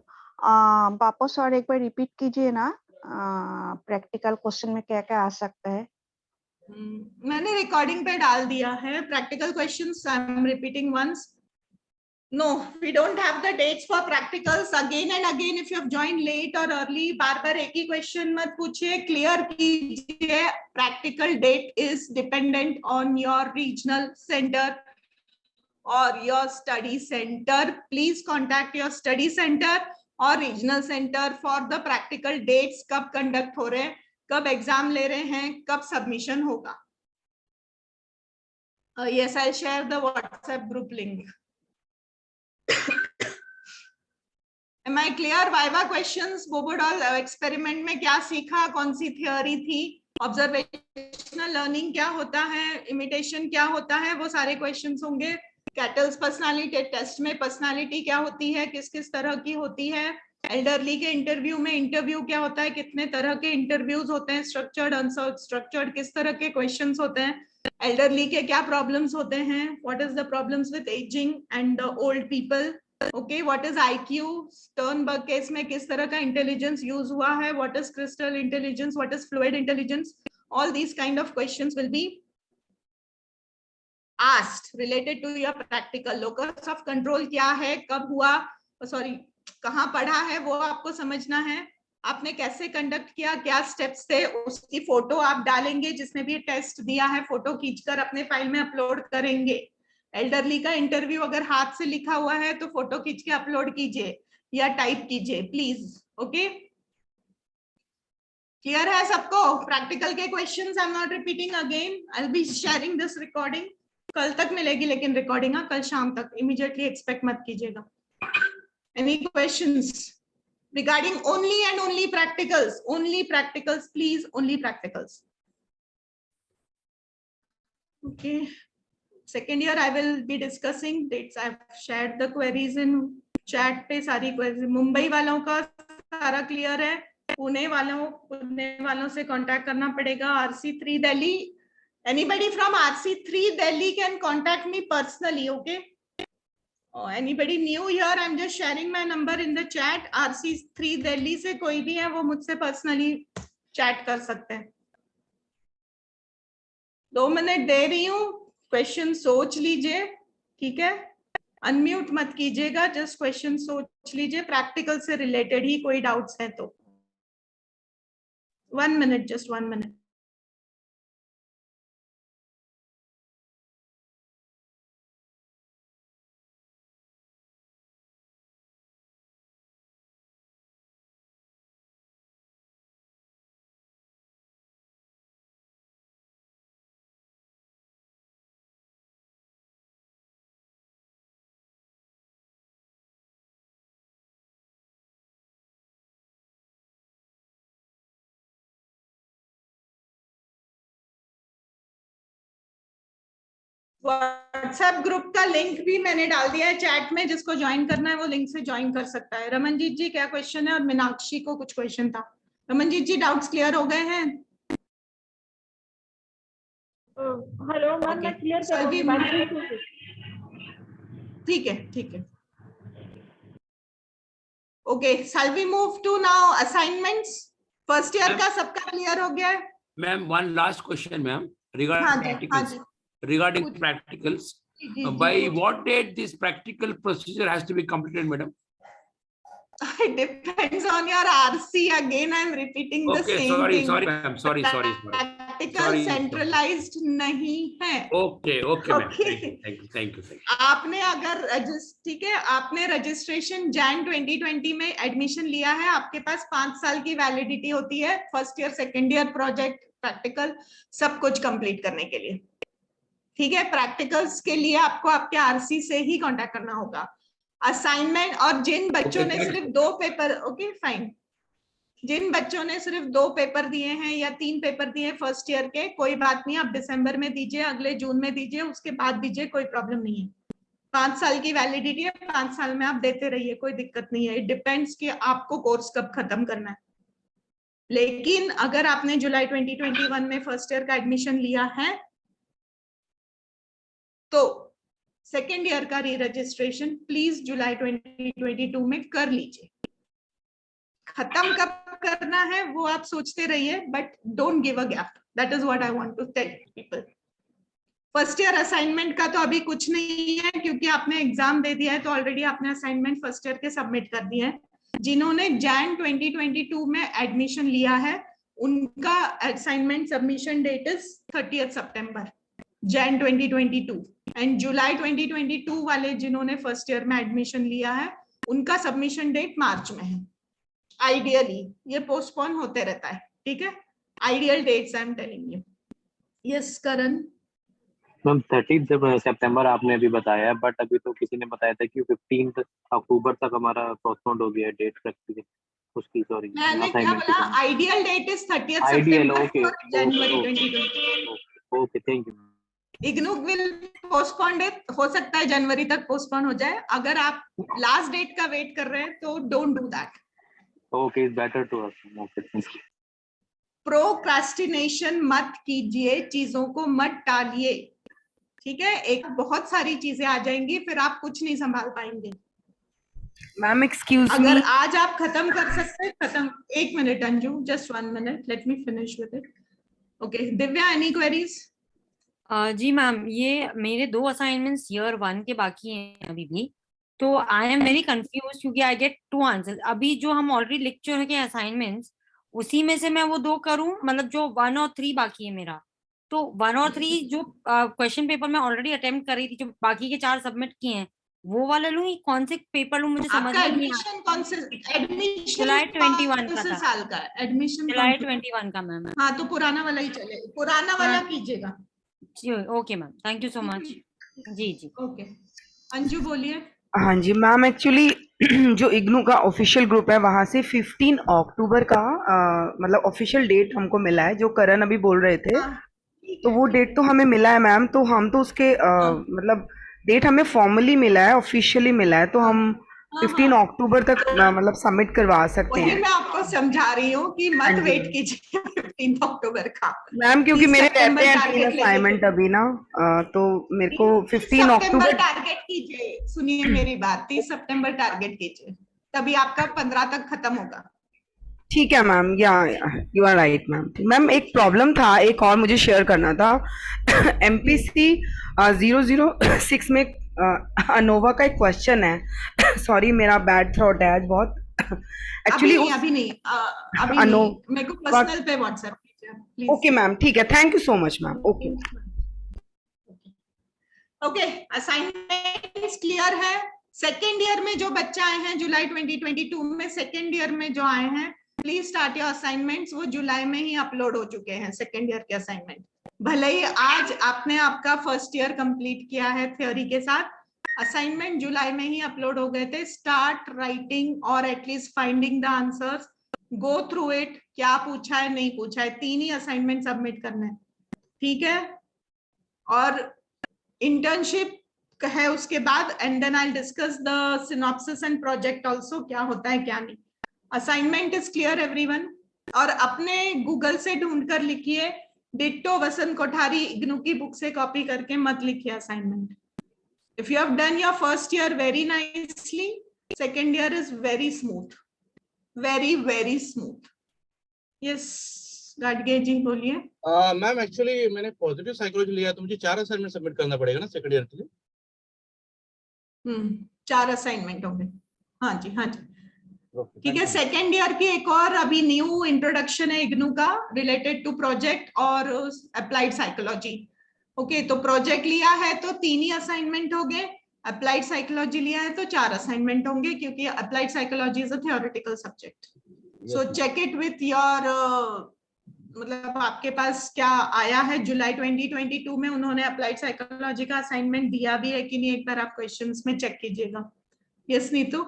वापस और एक बार रिपीट कीजिए ना, प्रैक्टिकल क्वेश्चन में क्या क्या आ सकता है. मैंने रिकॉर्डिंग पे डाल दिया है. Practical questions I am repeating once. No, we don't have the dates for practicals. Again and again, if you have joined late or early, बार-बार एक ही क्वेश्चन मत पूछिए, क्लियर कीजिए. Practical date is dependent on your regional center or your study center. Please contact your study center or regional center for the practical dates. कब conduct हो रहे हैं, कब एग्जाम ले रहे हैं, कब सबमिशन होगा. Yes, I'll share the WhatsApp group link. Am I clear? Viva questions, Bobodal experiment में क्या सीखा, कौन सी थ्योरी थी, ऑब्जर्वेशनल लर्निंग क्या होता है, इमिटेशन क्या होता है, वो सारे क्वेश्चंस होंगे. कैटल्स पर्सनालिटी टेस्ट में पर्सनालिटी क्या होती है, किस किस तरह की होती है. एल्डरली के इंटरव्यू में इंटरव्यू क्या होता है, कितने तरह के इंटरव्यूज होते हैं, स्ट्रक्चर्ड अनस्ट्रक्चर्ड, किस तरह के क्वेश्चंस होते हैं. एल्डरली के क्या प्रॉब्लम्स होते हैं, what is the problems with ageing and the old people. Okay, what is IQ. Sternberg case में किस तरह का इंटेलिजेंस यूज हुआ है, what is crystal intelligence, what is fluid intelligence. All these kind of questions will be asked related to your practical. Locus of control क्या है, कब हुआ, सॉरी कहाँ पढ़ा है, वो आपको समझना है. आपने कैसे कंडक्ट किया, क्या स्टेप्स थे, उसकी फोटो आप डालेंगे. जिसने भी टेस्ट दिया है फोटो खींचकर अपने फाइल में अपलोड करेंगे. एल्डरली का इंटरव्यू अगर हाथ से लिखा हुआ है तो फोटो खींच के अपलोड कीजिए या टाइप कीजिए प्लीज. ओके, क्लियर है सबको? प्रैक्टिकल के questions I am not repeating again. I will be sharing this recording. कल तक मिलेगी लेकिन रिकॉर्डिंग, कल शाम तक, इमीडिएटली एक्सपेक्ट मत कीजिएगा. Any questions regarding only and only practicals? Only practicals, please, only practicals. Okay, second year I will be discussing dates. I have shared the queries in chat पे. सारी queries मुंबई वालों का सारा clear है. पुणे वालों से contact करना पड़ेगा. RC3 Delhi, anybody from RC3 Delhi can contact me personally. Okay, anybody new here, I'm just sharing my number in the chat. RC3 Delhi से कोई भी है वो मुझसे पर्सनली चैट कर सकते हैं. 2 मिनट दे रही हूँ, क्वेश्चन सोच लीजिए. ठीक है, अनम्यूट मत कीजिएगा, जस्ट क्वेश्चन सोच लीजिए. प्रैक्टिकल से रिलेटेड ही कोई डाउट्स है तो 1 minute, just 1 minute. WhatsApp group का लिंक भी मैंने डाल दिया है चैट में, जिसको ज्वाइन करना है वो लिंक से ज्वाइन कर सकता है। रमनजीत जी क्या क्वेश्चन है? और मीनाक्षी को कुछ क्वेश्चन था। रमनजीत जी डाउट्स क्लियर हो गए हैं? हेलो मैम, मैं क्लियर करूंगी। ठीक है, ठीक है। Okay, shall we move to now assignments? First year का सबका क्लियर हो गया है? Ma'am one last question ma'am regarding practicals. By what date this practical procedure has to be completed, madam? It depends on your RC. Again, I am repeating the same thing. Sorry, ma'am. Sorry. Practical centralized नहीं है. Okay, ma'am. Thank you. आपने अगर ठीक है, आपने registration Jan 2020 में admission लिया है, आपके पास 5 साल की वैलिडिटी होती है first year, second year, project, practical सब कुछ कंप्लीट करने के लिए। ठीक है, प्रैक्टिकल्स के लिए आपको आपके RC से ही कांटेक्ट करना होगा। असाइनमेंट, और जिन बच्चों ने सिर्फ 2 पेपर, ओके फाइन, जिन बच्चों ने सिर्फ 2 पेपर दिए हैं या 3 पेपर दिए हैं फर्स्ट ईयर के, कोई बात नहीं, आप दिसंबर में दीजिए, अगले जून में दीजिए, उसके बाद दीजिए, कोई प्रॉब्लम नहीं है। 5 साल की वैलिडिटी है, 5 साल में आप देते रहिए, कोई दिक्कत नहीं है। इट डिपेंड्स कि आपको कोर्स कब खत्म करना है। लेकिन अगर आपने जुलाई 2021 में फर्स्ट ईयर का एडमिशन लिया है तो सेकेंड ईयर का री रजिस्ट्रेशन प्लीज जुलाई 2022 में कर लीजिए। खत्म कब करना है वो आप सोचते रहिए, but don't give a gap. That is what I want to tell people. First year assignment का तो अभी कुछ नहीं है, क्योंकि आपने एग्जाम दे दिया है, तो ऑलरेडी आपने असाइनमेंट फर्स्ट ईयर के सबमिट कर दिए हैं। जिन्होंने Jan 2022 में एडमिशन लिया है, उनका assignment submission date is 30th September Jan 2022, and जुलाई 2022 वाले जिन्होंने फर्स्ट ईयर में एडमिशन लिया है, उनका सबमिशन डेट मार्च में है। आइडियली ये पोस्टपोन होते रहता है, ठीक है, ideal dates I am telling you. Yes Karan. Ma'am 30th September आपने अभी बताया, बट अभी तो किसी ने बताया था कि 15th October तक हमारा पोस्टपोन हो गया है डेट प्रैक्टिकल उसकी। सॉरी मैंने क्या बोला? Ideal date is 30th September January 2020। Okay, thank you. IGNOU will postpone it, हो सकता है जनवरी तक पोस्टपोन हो जाए। अगर आप लास्ट डेट का वेट कर रहे हैं तो don't do that. Okay, it's better to us. Okay, thank you. Procrastination मत कीजिए, चीजों को मत टालिए, ठीक है। एक बहुत सारी चीजें आ जाएंगी, फिर आप कुछ नहीं संभाल पाएंगे। मैम एक्सक्यूज मी, अगर आज आप खत्म कर सकते हैं, खत्म। 1 minute Anju, just 1 minute, let me finish with it. Okay Divya, any queries? जी मैम, ये मेरे 2 असाइनमेंट्स ईयर 1 के बाकी हैं अभी भी, तो आई एम वेरी कंफ्यूज क्योंकि आई गेट 2 आंसर। अभी जो हम ऑलरेडी लिख चुके हैं असाइनमेंट्स, उसी में से मैं वो 2 करूं, मतलब जो 1 और 3 बाकी है मेरा, तो 1 और 3 जो क्वेश्चन पेपर में ऑलरेडी अटेम्प्ट कर रही थी, जो बाकी के 4 सबमिट किए हैं, वो वाला लूं? कौन से पेपर लूं? मुझे समझ में नहीं आ रहा। कौन से एडमिशन? जुलाई 21 का था। साल का एडमिशन जुलाई 21 का मैम। हाँ, तो पुराना वाला ही चले, पुराना वाला कीजिएगा। जी okay ma'am, thank you so much. जी ओके, अंजू बोलिए। हाँ जी मैम, एक्चुअली जो इग्नू का ऑफिशियल ग्रुप है, वहाँ से 15 अक्टूबर का मतलब ऑफिशियल डेट हमको मिला है, जो करण अभी बोल रहे थे। तो वो डेट तो हमें मिला है मैम, तो हम तो उसके मतलब डेट हमें फॉर्मली मिला है, ऑफिशियली मिला है, तो हम 15 अक्टूबर तक मतलब सबमिट करवा सकते हैं। मैं आपको समझा रही हूँ कि मत वेट कीजिए 15 अक्टूबर का मैम, क्योंकि मेरे रहते हैं 3 असाइनमेंट अभी ना, तो मेरे को 15 अक्टूबर टारगेट कीजिए। सुनिए मेरी बात, 30 सितंबर टारगेट कीजिए, तभी आपका 15 तक खत्म होगा। ठीक है ma'am, yeah you are right ma'am. Ma'am एक प्रॉब्लम था, एक और मुझे शेयर करना था। MPC 006 में अनोवा का एक क्वेश्चन है। सॉरी, मेरा बैड थ्रोट है आज बहुत। एक्चुअली अभी नहीं, मेरे को पर्सनल पे व्हाट्सएप कीजिए प्लीज। ओके मैम, ठीक है, thank you so much ma'am. Okay okay, assignments clear है। सेकेंड ईयर में जो बच्चे आए हैं जुलाई 2022 में, सेकेंड ईयर में जो आए हैं, प्लीज स्टार्ट योर असाइनमेंट्स। वो जुलाई में ही अपलोड हो चुके हैं सेकेंड ईयर के असाइनमेंट। भले ही आज आपने आपका फर्स्ट ईयर कंप्लीट किया है थ्योरी के साथ, असाइनमेंट जुलाई में ही अपलोड हो गए थे। स्टार्ट राइटिंग और at least finding the answers, go through it, क्या पूछा है नहीं पूछा है, 3 ही असाइनमेंट सबमिट करना है, ठीक है। और इंटर्नशिप है उसके बाद, and then I discuss the synopsis and project also, क्या होता है क्या नहीं। Assignment is clear everyone? और अपने गूगल से ढूंढ कर लिखिए, डिट्टो वसंत कोठारी इग्नू की बुक से कॉपी करके मत लिखिए assignment. If you have done your first year very nicely, second year is very smooth, very smooth. Yes, Gadge ji बोलिए। मैम एक्चुअली मैंने पॉजिटिव साइकोलॉजी लिया तो मुझे 4 असाइनमेंट सबमिट करना पड़ेगा ना सेकंड ईयर के लिए? 4 असाइनमेंट होंगे। हाँ जी, हाँ जी, ठीक है। सेकेंड ईयर की एक और अभी न्यू इंट्रोडक्शन है इग्नू का, रिलेटेड टू प्रोजेक्ट और अप्लाइड साइकोलॉजी। ओके, तो प्रोजेक्ट लिया है तो 3 ही असाइनमेंट हो गए, अप्लाइड साइकोलॉजी लिया है तो 4 असाइनमेंट होंगे, क्योंकि applied psychology is a theoretical subject. So check it with your, मतलब आपके पास क्या आया है जुलाई 2022 में, उन्होंने अप्लाइड साइकोलॉजी का असाइनमेंट दिया भी है कि नहीं, एक बार आप क्वेश्चंस में चेक कीजिएगा। यस नीतू?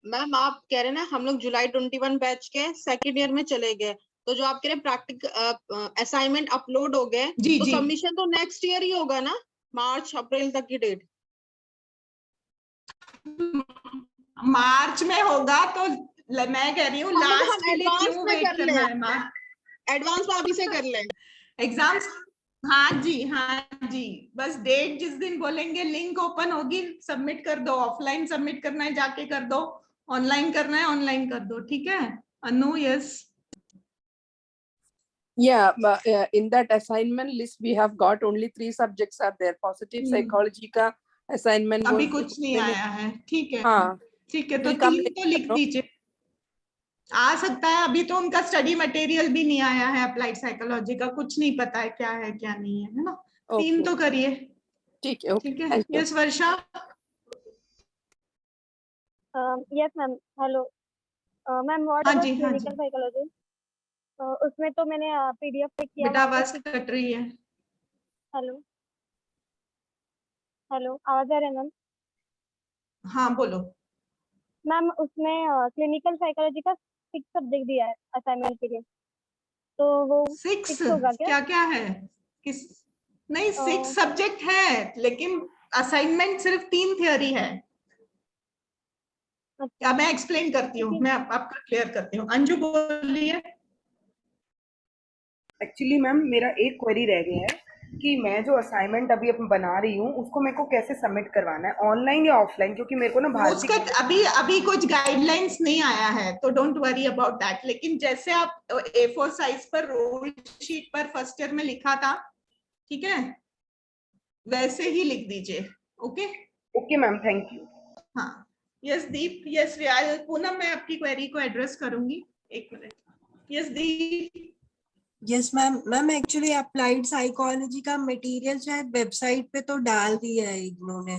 मैम आप कह रहे हैं ना हम लोग जुलाई 21 बैच के सेकंड ईयर में चले गए, तो जो आपके प्रैक्टिकल असाइनमेंट अपलोड हो गए तो सबमिशन तो नेक्स्ट ईयर ही होगा ना, मार्च अप्रैल तक की डेट? मार्च में होगा तो मैं कह रही हूँ लास्ट के लिए क्यों वेट करना है? एडवांस में अभी से कर ले एग्जाम्स। हाँ जी, हाँ जी, बस डेट जिस दिन बोलेंगे लिंक ओपन होगी, सबमिट कर दो। ऑफलाइन सबमिट करना है जाके कर दो, ऑनलाइन करना है ऑनलाइन कर दो, ठीक है। अनु? Yes. Yeah, in that assignment list we have got only 3 subjects are there. Positive psychology का assignment अभी कुछ नहीं आया है, ठीक है। हाँ, ठीक है, तो 3 तो लिख दीजिए। आ सकता है, अभी तो उनका स्टडी मटेरियल भी नहीं आया है, अप्लाइड साइकोलॉजी का कुछ नहीं पता है क्या है क्या नहीं है, है ना। 3 तो करिए, ठीक है। ठीक है। Yes Varsha? Yes ma'am, hello ma'am, what about clinical psychology? उसमें तो मैंने पीडीएफ पे किया। बेटा आवाज कट रही है। हेलो हेलो, आवाज आ रही है मैम? हाँ बोलो। मैम उसमें क्लिनिकल साइकोलॉजी का 6 सब्जेक्ट दिया है असाइनमेंट के लिए, तो वो 6 होगा क्या? क्या है किस? नहीं, 6 सब्जेक्ट है, लेकिन असाइनमेंट सिर्फ 3 थियोरी है। क्या मैं एक्सप्लेन करती हूँ, मैं आपका क्लियर करती हूँ। अंजू बोलिए। एक्चुअली मैम मेरा एक क्वेरी रह गया है कि मैं जो असाइनमेंट अभी बना रही हूँ उसको मेरे को कैसे सबमिट करवाना है, ऑनलाइन या ऑफलाइन? क्योंकि मेरे को ना उसका अभी कुछ गाइडलाइंस नहीं आया है, तो डोंट वरी अबाउट दैट। लेकिन जैसे आप A4 साइज पर रोल शीट पर फर्स्ट ईयर में लिखा था, ठीक है, वैसे ही लिख दीजिए। Okay okay ma'am, thank you. हाँ, यस दीप? यस रियाल? पूनम मैं आपकी क्वेरी को एड्रेस करूंगी, 1 minute. Yes Deep? Yes ma'am. Ma'am actually applied psychology का मटेरियल शायद वेबसाइट पे तो डाल दिया है इन्होंने,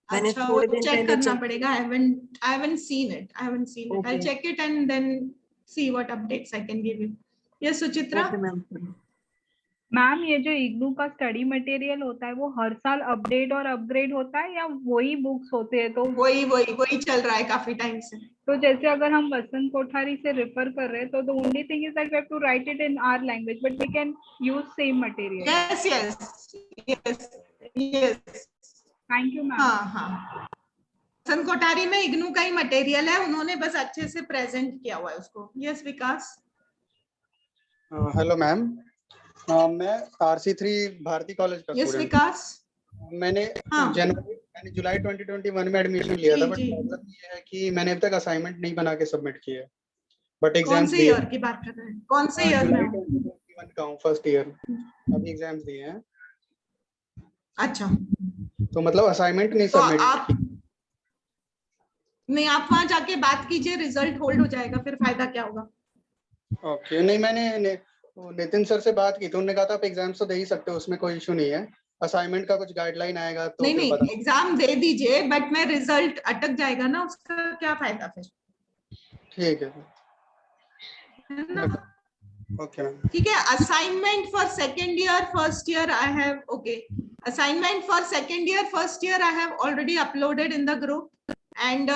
मैंने अच्छा, थोड़े दिन चेक पहले करना पड़ेगा। I haven't seen it. Okay. I'll check it and then see what updates I can give you. Yes, Suchitra? Ma'am ये जो इग्नू का स्टडी मटेरियल होता है वो हर साल अपडेट और अपग्रेड होता है या वही बुक्स होते हैं? तो वही चल रहा है काफी टाइम से। तो जैसे अगर हम वसंत कोठारी से रेफर कर रहे हैं तो the only thing is that we have to write it in our language, but we can use same material. Yes. Thank you ma'am. हाँ, वसंत कोठारी में इग्नू का ही मटेरियल है, उन्होंने बस अच्छे से प्रेजेंट किया हुआ है उसको। यस विकास? हेलो मैम, मैं RC3 भारती कॉलेज का स्टूडेंट। यस विकास? मैंने जुलाई 2021 में एडमिशन लिया था, बट प्रॉब्लम ये है कि मैंने अभी तक असाइनमेंट नहीं बना के सबमिट किया है, बट एग्जाम्स कौन से ईयर की बात कर रहे हैं? कौन से ईयर में? 2021 का हूं, फर्स्ट ईयर, अभी एग्जाम्स दिए हैं। अच्छा, तो मतलब असाइनमेंट नहीं तो सबमिट? आप वहां जाके बात कीजिए, रिजल्ट होल्ड हो जाएगा, फिर फायदा क्या होगा? ओके, नहीं मैंने नितिन सर से बात की तो उन्होंने कहा था आप एग्जाम्स तो दे ही सकते हो, उसमें कोई इशू नहीं है, असाइनमेंट का कुछ गाइडलाइन आएगा तो नहीं एग्जाम दे दीजिए, बट मैं रिजल्ट अटक जाएगा ना, उसका क्या फायदा फिर? ठीक है ना? ओके ठीक है। Assignment for second year first year I have assignment for second year first year I have already uploaded in the group, and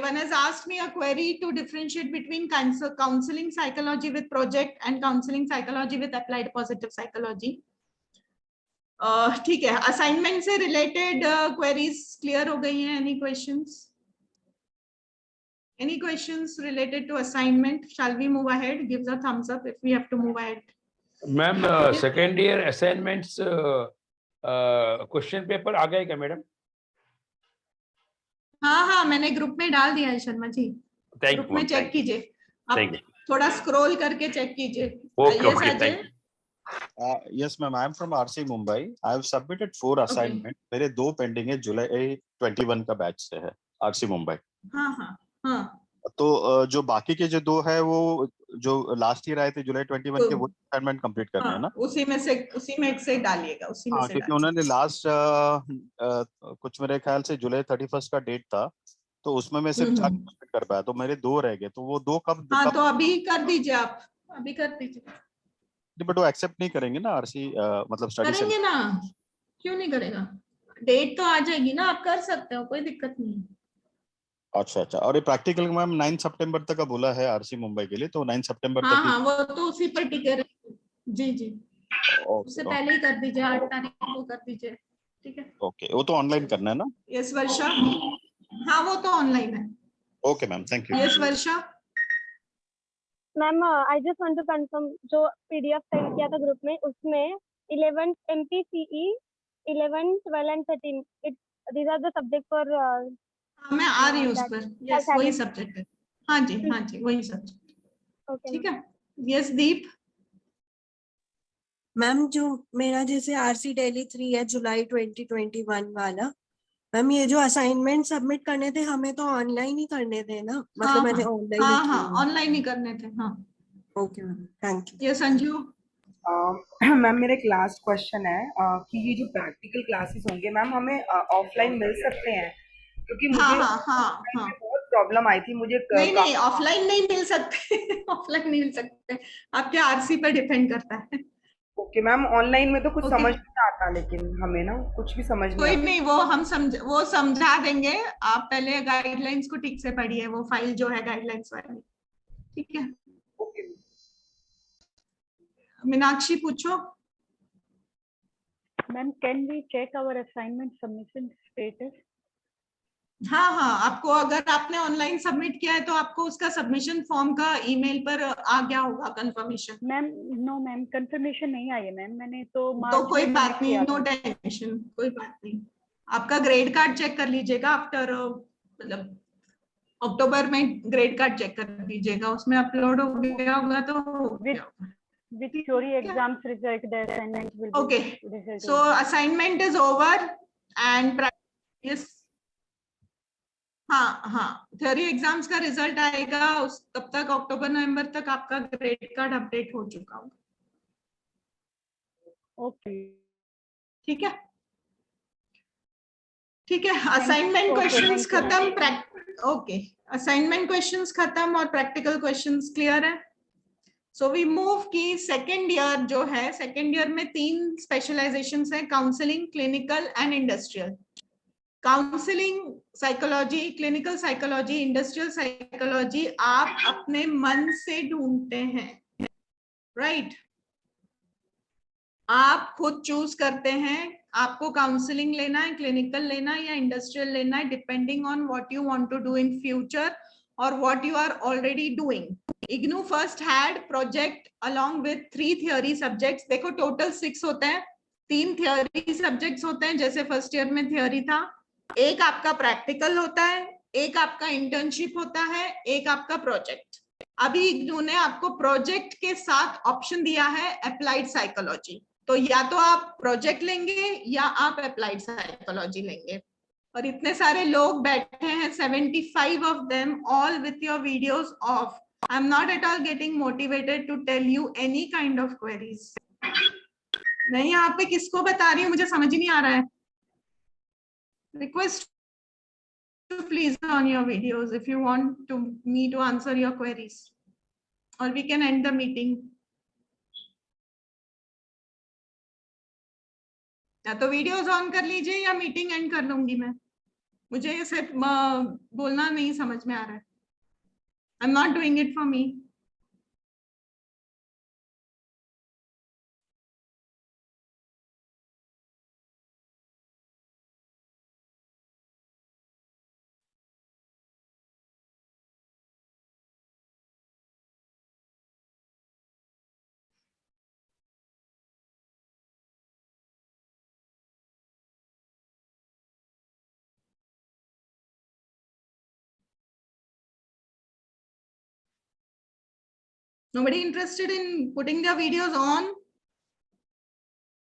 one has asked me a query to differentiate between counseling psychology with project and counseling psychology with applied positive psychology. ठीक है, assignment से related queries clear हो गई हैं? Any questions? Any questions related to assignment? Shall we move ahead? Give the thumbs up if we have to move ahead. Ma'am second year assignments question paper आ गए क्या madam? हाँ, मैंने group में डाल दिया है शर्मा जी, ग्रुप में चेक कीजिए आप, थोड़ा स्क्रॉल करके चेक कीजिए। Yes ma'am, I am from RC Mumbai. I have submitted 4 assignment. मेरे 2 पेंडिंग है, जुलाई 21 का बैच से है RC Mumbai। हाँ। तो जो बाकी के जो 2 है वो जो लास्ट ईयर आए थे जुलाई 21 के, वो असाइनमेंट कंप्लीट करने हैं ना? उसी में से डालिएगा, उसी में से। क्योंकि उन्होंने लास्ट कुछ मेरे ख्याल से जुलाई 31 का डेट था, तो उसमें मैं सिर्फ 4 कंप्लीट कर पाया, तो मेरे 2 रह गए, तो वो 2 कब? हाँ, तो अभी कर दीजिए आप, अभी कर दीजिए। बट वो एक्सेप्ट नहीं करेंगे ना आरसी, मतलब स्टडी करेंगे ना, क्यों नहीं करेगा? डेट तो आ जाएगी ना, आप कर सकते हो, कोई दिक्कत नहीं है। अच्छा, और ये प्रैक्टिकल मैम 9 सितंबर तक का बोला है आरसी मुंबई के लिए, तो 9 सितंबर तक। हाँ, वो तो उसी पर टिके रहे। जी उससे पहले ही कर दीजिए, 8 तारीख को कर दीजिए, ठीक है? ओके, वो तो ऑनलाइन करना है ना? यस वर्षा, हाँ वो तो ऑनलाइन है। Okay ma'am, thank you. Yes Varsha. Ma'am I just want to confirm, जो पीडीएफ सेंड किया था ग्रुप में, उसमें 11 MPCE 11, 12 and 13 these are the subject for मैं आ रही हूँ उस पर। यस, वही सब्जेक्ट है। हाँ जी, वही सब्जेक्ट। ठीक है। यस दीप। मैम जो मेरा जैसे आरसी दिल्ली 3 है जुलाई 2021 वाला, मैम ये जो असाइनमेंट सबमिट करने थे हमें तो ऑनलाइन ही करने थे ना? मतलब मैंने ऑनलाइन ऑनलाइन ही करने थे। हाँ ओके मैम, थैंक यू। ये संजू। मैम मेरा एक लास्ट क्वेश्चन है कि ये जो प्रैक्टिकल क्लासेस होंगे मैम हमें ऑफलाइन मिल सकते हैं? क्योंकि मुझे बहुत प्रॉब्लम आई थी, मुझे नहीं ऑफलाइन नहीं मिल सकते ऑफलाइन नहीं मिल सकते, आपके आरसी पर डिपेंड करता है। ओके मैम, ऑनलाइन में तो कुछ समझ नहीं आता, लेकिन हमें ना कुछ भी समझ नहीं कोई नहीं, वो समझा देंगे। आप पहले गाइडलाइंस को ठीक से पढ़िए, वो फाइल जो है गाइडलाइंस वाली, ठीक है? ओके मीनाक्षी पूछो। Ma'am can we check our assignment submission status? हाँ, आपको अगर आपने ऑनलाइन सबमिट किया है तो आपको उसका सबमिशन फॉर्म का ईमेल पर आ गया होगा confirmation. Ma'am no ma'am, confirmation नहीं आई है मैम, मैंने तो कोई बात नहीं, नो टेंशन, कोई बात नहीं। आपका ग्रेड कार्ड चेक कर लीजिएगा आफ्टर, मतलब अक्टूबर में ग्रेड कार्ड चेक कर लीजिएगा, उसमें अपलोड हो गया होगा तो with theory exams result the assignment will be okay, so assignment is over and practice। हाँ थ्योरी एग्जाम्स का रिजल्ट आएगा तब तक अक्टूबर नवंबर तक आपका ग्रेड कार्ड अपडेट हो चुका होगा। ओके ठीक है। असाइनमेंट क्वेश्चंस खत्म, असाइनमेंट क्वेश्चंस खत्म और प्रैक्टिकल क्वेश्चंस क्लियर है। सो वी मूव की सेकेंड ईयर जो है, सेकेंड ईयर में 3 स्पेशलाइजेशंस है, counselling, clinical and industrial. Counselling psychology, clinical psychology, industrial psychology आप अपने मन से ढूंढते हैं, राइट? आप खुद चूज करते हैं आपको काउंसलिंग लेना है, क्लिनिकल लेना है या इंडस्ट्रियल लेना है, depending on what you want to do in future और what you are already doing. IGNOU first had project along with 3 theory subjects. देखो टोटल 6 होते हैं, 3 थियोरी सब्जेक्ट्स होते हैं जैसे फर्स्ट ईयर में थियोरी था, एक आपका प्रैक्टिकल होता है, एक आपका इंटर्नशिप होता है, एक आपका प्रोजेक्ट। अभी इन्होंने आपको प्रोजेक्ट के साथ ऑप्शन दिया है अप्लाइड साइकोलॉजी, तो या तो आप प्रोजेक्ट लेंगे या आप अप्लाइड साइकोलॉजी लेंगे। और इतने सारे लोग बैठे हैं, 75 of them, all with your videos off. I'm not at all getting motivated to tell you any kind of queries. नहीं, यहाँ पे किसको बता रही हूँ मुझे समझ ही नहीं आ रहा है। Request to please on your videos if you want me to answer your queries, or we can end the meeting. या तो वीडियोस ऑन कर लीजिए या मीटिंग एंड कर लूंगी मैं, मुझे ये सिर्फ बोलना नहीं समझ में आ रहा है। I am not doing it for me. Nobody interested in putting their videos on?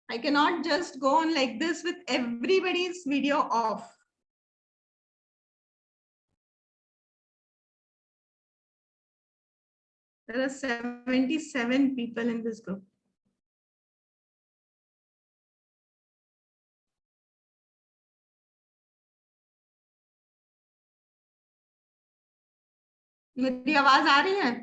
I cannot just go on like this with everybody's video off. There are 77 people in this group. मेरी आवाज आ रही है?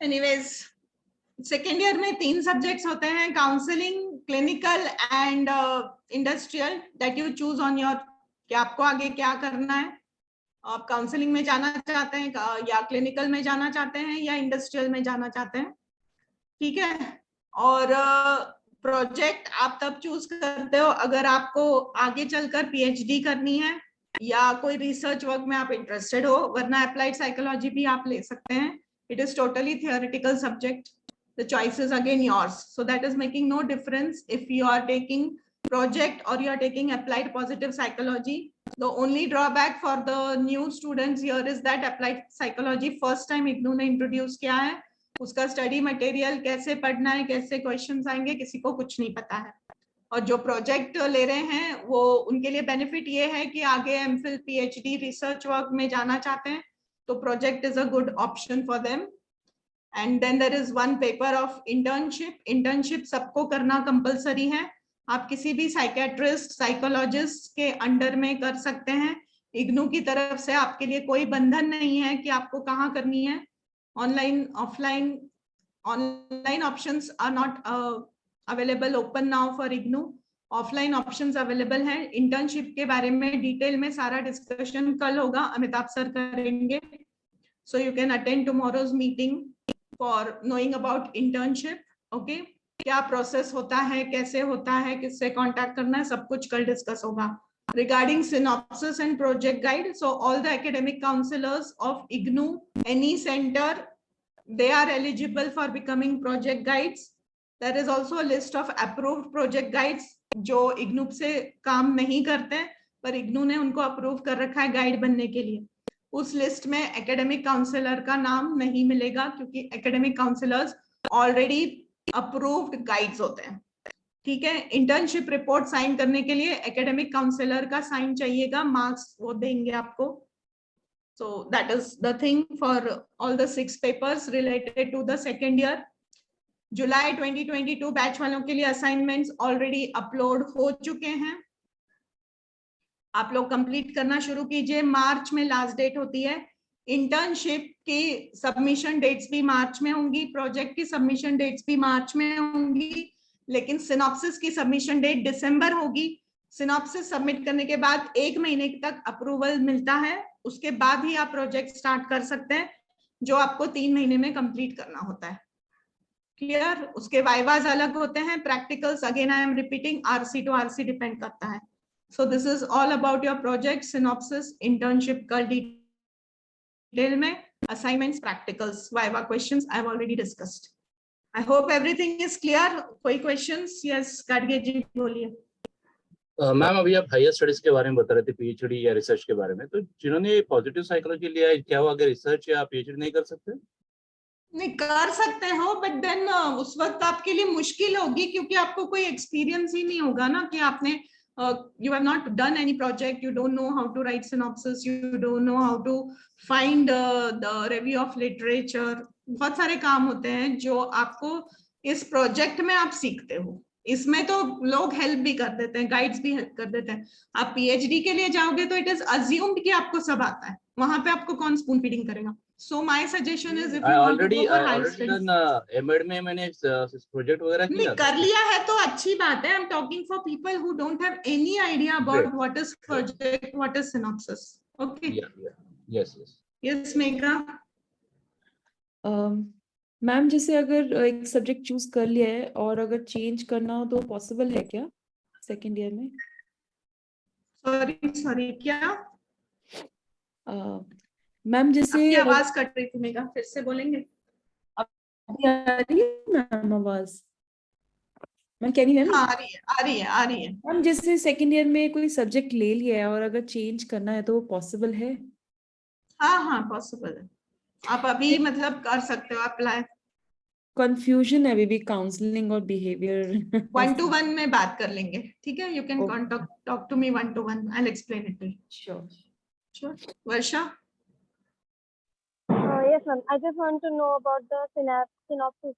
Anyways, second year में 3 subjects होते हैं, counselling, clinical and industrial, that you choose on your, कि आपको आगे क्या करना है। आप काउंसलिंग में जाना चाहते हैं या क्लिनिकल में जाना चाहते हैं या इंडस्ट्रियल में जाना चाहते हैं, ठीक है। और प्रोजेक्ट आप तब चूज करते हो अगर आपको आगे चलकर पीएचडी करनी है या कोई रिसर्च वर्क में आप इंटरेस्टेड हो, वरना अप्लाइड साइकोलॉजी भी आप ले सकते हैं। It is totally theoretical subject. The choice is again yours. So that is making no difference if you are taking project or you are taking applied positive psychology. The only drawback for the new students here is that applied psychology first time IGNOU ने introduce किया है. उसका study material कैसे पढ़ना है, कैसे questions आएंगे, किसी को कुछ नहीं पता है. और जो project ले रहे हैं वो उनके लिए benefit ये है कि आगे MPhil, PhD, research work में जाना चाहते हैं तो project is a good option for them. And then there is one paper of internship. Internship सबको करना कंपलसरी है. आप किसी भी साइकेट्रिस्ट, साइकोलॉजिस्ट के अंडर में कर सकते हैं. इग्नू की तरफ से आपके लिए कोई बंधन नहीं है कि आपको कहाँ करनी है. Online, offline, online options are not available open now for IGNOU. Offline options available हैं. इंटर्नशिप के बारे में डिटेल में सारा डिस्कशन कल होगा, अमिताभ सर करेंगे. So you can attend tomorrow's meeting for knowing about internship. Okay, क्या प्रोसेस होता है, कैसे होता है, किससे कांटेक्ट करना है, सब कुछ कल डिस्कस होगा. Regarding synopsis and project guide, so all the academic counselors of IGNOU, any center, they are eligible for becoming project guides. There is also a list of approved project guides जो IGNOU से काम नहीं करते पर IGNOU ने उनको approve कर रखा है गाइड बनने के लिए. उस लिस्ट में एकेडमिक काउंसलर का नाम नहीं मिलेगा क्योंकि academic counsellors already approved guides होते हैं, ठीक है. इंटर्नशिप रिपोर्ट साइन करने के लिए एकेडमिक काउंसलर का साइन चाहिएगा, मार्क्स वो देंगे आपको. So that is the thing for all the 6 papers related to the second year. जुलाई 2022 बैच वालों के लिए असाइनमेंट्स ऑलरेडी अपलोड हो चुके हैं. आप लोग कंप्लीट करना शुरू कीजिए. मार्च में लास्ट डेट होती है. इंटर्नशिप की सबमिशन डेट्स भी मार्च में होंगी, प्रोजेक्ट की सबमिशन डेट्स भी मार्च में होंगी, लेकिन सिनॉप्सिस की सबमिशन डेट दिसंबर होगी. सिनॉप्सिस सबमिट करने के बाद 1 महीने तक अप्रूवल मिलता है, उसके बाद ही आप प्रोजेक्ट स्टार्ट कर सकते हैं जो आपको 3 महीने में कंप्लीट करना होता है. क्लियर? उसके वाइवाज अलग होते हैं, practicals again I am repeating RC to RC depend करता है. So this is all about your project, synopsis, internship, कल detail में, assignments, practicals, viva questions I have already discussed. I hope everything is clear. कोई questions? Yes, Gadge ji बोलिए. Ma'am अभी आप higher studies के बारे में बता रहे थे, पीएचडी या रिसर्च के बारे में, तो जिन्होंने पॉजिटिव साइकोलॉजी लिया है क्या वो आगे रिसर्च या पीएचडी नहीं कर सकते? नहीं कर सकते हो, बट देन उस वक्त आपके लिए मुश्किल होगी क्योंकि आपको कोई एक्सपीरियंस ही नहीं होगा ना कि आपने you have not done any project, you don't know how to write synopsis, you don't know how to find the review of literature. बहुत सारे काम होते हैं जो आपको इस प्रोजेक्ट में आप सीखते हो. इसमें तो लोग हेल्प भी कर देते हैं, गाइड्स भी हेल्प कर देते हैं. आप पीएचडी के लिए जाओगे तो इट इज अज्यूम्ड कि आपको सब आता है, वहां पे आपको कौन स्पून फीडिंग करेगा. So my suggestion is if you want to go for higher studies, MEd में मैंने प्रोजेक्ट वगैरह किया, कर लिया है तो अच्छी बात है. I'm talking for people who don't have any idea about what is project, what is synopsis. Okay. Yes, Megha. Ma'am जैसे अगर एक सब्जेक्ट चूज कर लिया है और अगर चेंज करना हो तो पॉसिबल है क्या सेकेंड ईयर में? सॉरी क्या मैम जैसे आपकी आवाज कट रही थी मेगा, फिर से बोलेंगे? अभी आ रही है मैम आवाज? Ma'am can you hear me? हाँ, आ रही है। मैम जैसे सेकंड ईयर में कोई सब्जेक्ट ले लिया है और अगर चेंज करना है तो वो पॉसिबल है? हाँ पॉसिबल है, आप अभी मतलब कर सकते हो अप्लाई। कंफ्यूजन है अभी भी काउंसलिंग और बिहेवियर। 1-to-1 में बात कर लेंगे, ठीक है? You can talk to me 1-to-1, I will explain it to you. Sure. Varsha? Yes, ma'am. I just want to know about the synopsis.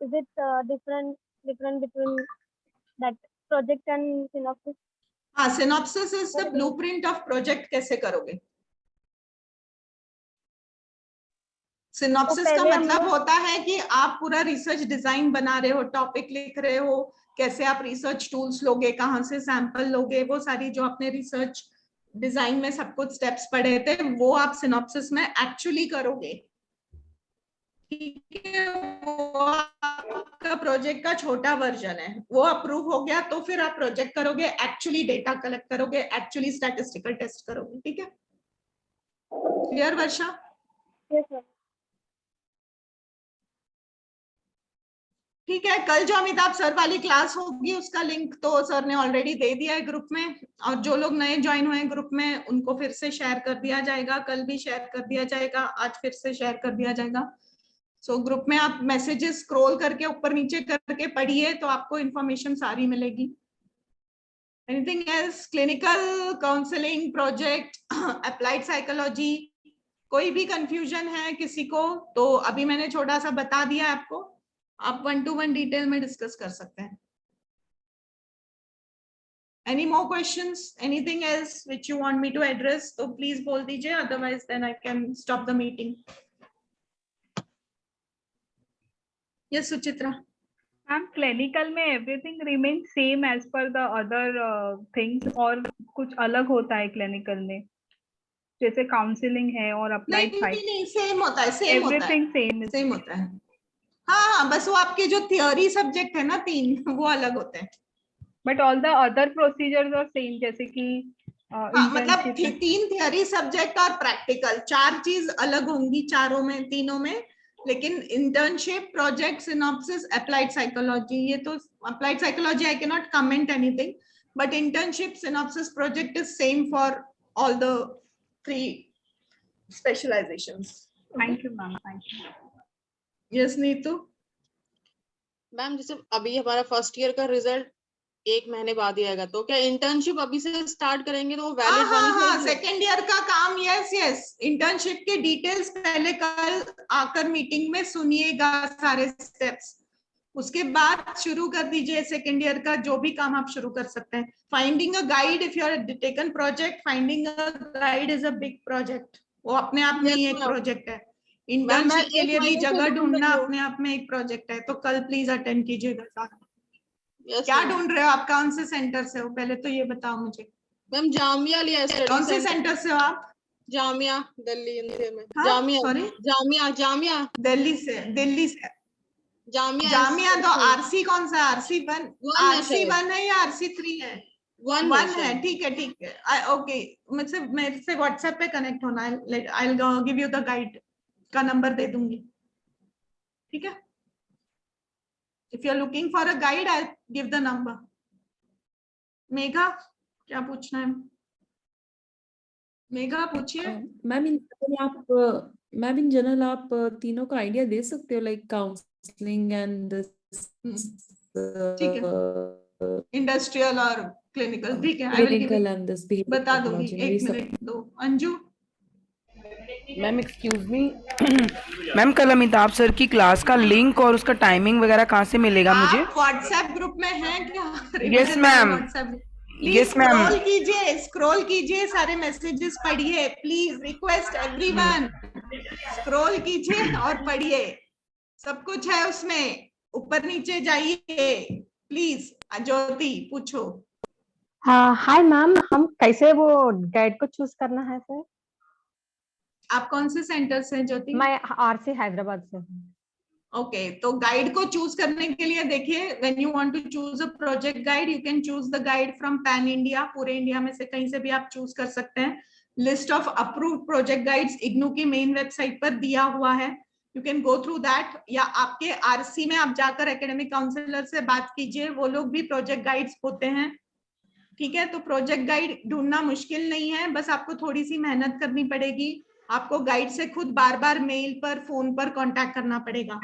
Is it different between that project and synopsis? हाँ, synopsis is the blueprint of project कैसे करोगे। Synopsis का मतलब होता है कि आप पूरा रिसर्च डिजाइन बना रहे हो, टॉपिक लिख रहे हो, कैसे आप रिसर्च टूल्स लोगे, कहाँ से सैंपल लोगे, वो सारी जो आपने रिसर्च डिजाइन में सब कुछ स्टेप्स पढ़े थे वो आप सिनॉप्सिस में एक्चुअली करोगे, ठीक है? वो आपका प्रोजेक्ट का छोटा वर्जन है, वो अप्रूव हो गया तो फिर आप प्रोजेक्ट करोगे, एक्चुअली डेटा कलेक्ट करोगे, एक्चुअली स्टैटिस्टिकल टेस्ट करोगे, ठीक है? क्लियर वर्षा? Yes, ma'am. ठीक है, कल जो अमिताभ सर वाली क्लास होगी उसका लिंक तो सर ने ऑलरेडी दे दिया है ग्रुप में, और जो लोग नए ज्वाइन हुए हैं ग्रुप में उनको फिर से शेयर कर दिया जाएगा, कल भी शेयर कर दिया जाएगा, आज फिर से शेयर कर दिया जाएगा। सो ग्रुप में आप मैसेजेस स्क्रॉल करके ऊपर नीचे करके पढ़िए तो आपको इंफॉर्मेशन सारी मिलेगी। Anything else? Clinical counselling, project, applied psychology, कोई भी कंफ्यूजन है किसी को तो अभी मैंने छोटा सा बता दिया आपको, आप 1-to-1 डिटेल में डिस्कस कर सकते हैं। Any more questions? Anything else which you want me to address? तो please बोल दीजिए, otherwise then I can stop the meeting. Yes, Suchitra. Ma'am clinical में everything remain same as per the other things, और कुछ अलग होता है क्लिनिकल में, जैसे काउंसलिंग है और अप्लाइड साइट? नहीं, सेम होता है, एवरीथिंग सेम होता है। हाँ, बस वो आपके जो थियोरी सब्जेक्ट है ना 3 वो अलग होते हैं। But all the other procedures are same, जैसे कि मतलब 3 थियोरी सब्जेक्ट और प्रैक्टिकल, 4 चीज अलग होंगी तीनों में, लेकिन internship, project, synopsis, applied psychology, ये तो applied psychology I can not comment anything, but internship, synopsis, project is same for all the 3 specialisations. Thank you ma'am, thank you. Yes Neetu? Ma'am जैसे अभी हमारा फर्स्ट ईयर का result 1 महीने बाद ही आएगा, तो क्या इंटर्नशिप अभी से स्टार्ट करेंगे तो वो वैलिड होनी चाहिए? सेकेंड ईयर का काम, यस, इंटर्नशिप के डिटेल्स पहले कल आकर मीटिंग में सुनिएगा सारे स्टेप्स, उसके बाद शुरू कर दीजिए सेकेंड ईयर का जो भी काम आप शुरू कर सकते हैं। Finding a guide, if you are taken project, finding a guide is a big project, वो अपने आप में ही एक प्रोजेक्ट है। इंटर्नशिप के लिए भी जगह ढूंढना अपने आप में एक प्रोजेक्ट है, तो कल प्लीज अटेंड कीजिएगा। क्या ढूंढ रहे हो आप? कौन से सेंटर से हो पहले तो ये बताओ मुझे। मैम जामिया लिया है। कौन से सेंटर से हो आप? जामिया दिल्ली में। जामिया दिल्ली से। जामिया तो आरसी कौन सा? आरसी 1 है या आरसी 3 है? 1 है, ठीक है। ओके, मेरे से व्हाट्सएप पे कनेक्ट होना है, I will give you the guide का नंबर दे दूंगी, ठीक है? If you are looking for a guide, I'll give the number. Megha, क्या पूछना है? मेघा पूछिए। मैम इन जनरल आप तीनों का आइडिया दे सकते हो, लाइक काउंसलिंग एंड इंडस्ट्रियल और क्लिनिकल, ठीक है? क्लिनिकल एंड दिस बता दूंगी, 1 मिनट दो। Anju? Ma'am excuse me, ma'am कल अमिताभ सर की क्लास का लिंक और उसका टाइमिंग वगैरह कहाँ से मिलेगा मुझे? व्हाट्सएप ग्रुप में है क्या? Yes ma'am, yes ma'am. Scroll कीजिए, सारे मैसेजेस पढ़िए, प्लीज रिक्वेस्ट एवरीवन, स्क्रॉल कीजिए और पढ़िए, सब कुछ है उसमें, ऊपर नीचे जाइए प्लीज। ज्योति पूछो। हाय मैम, हम कैसे वो गाइड को चूज करना है सर? आप कौन से सेंटर से ज्योति? मैं आरसी हैदराबाद से हूँ। ओके तो गाइड को चूज करने के लिए देखिए, when you want to choose a project guide, you can choose the guide from pan India, पूरे इंडिया में से कहीं से भी आप चूज कर सकते हैं। List of approved project guides IGNOU की मेन वेबसाइट पर दिया हुआ है, you can go through that, या आपके आरसी में आप जाकर एकेडमिक काउंसलर से बात कीजिए, वो लोग भी प्रोजेक्ट गाइड्स होते हैं। ठीक है, तो प्रोजेक्ट गाइड ढूंढना मुश्किल नहीं है, बस आपको थोड़ी सी मेहनत करनी पड़ेगी, आपको गाइड से खुद बार बार मेल पर फोन पर कांटेक्ट करना पड़ेगा।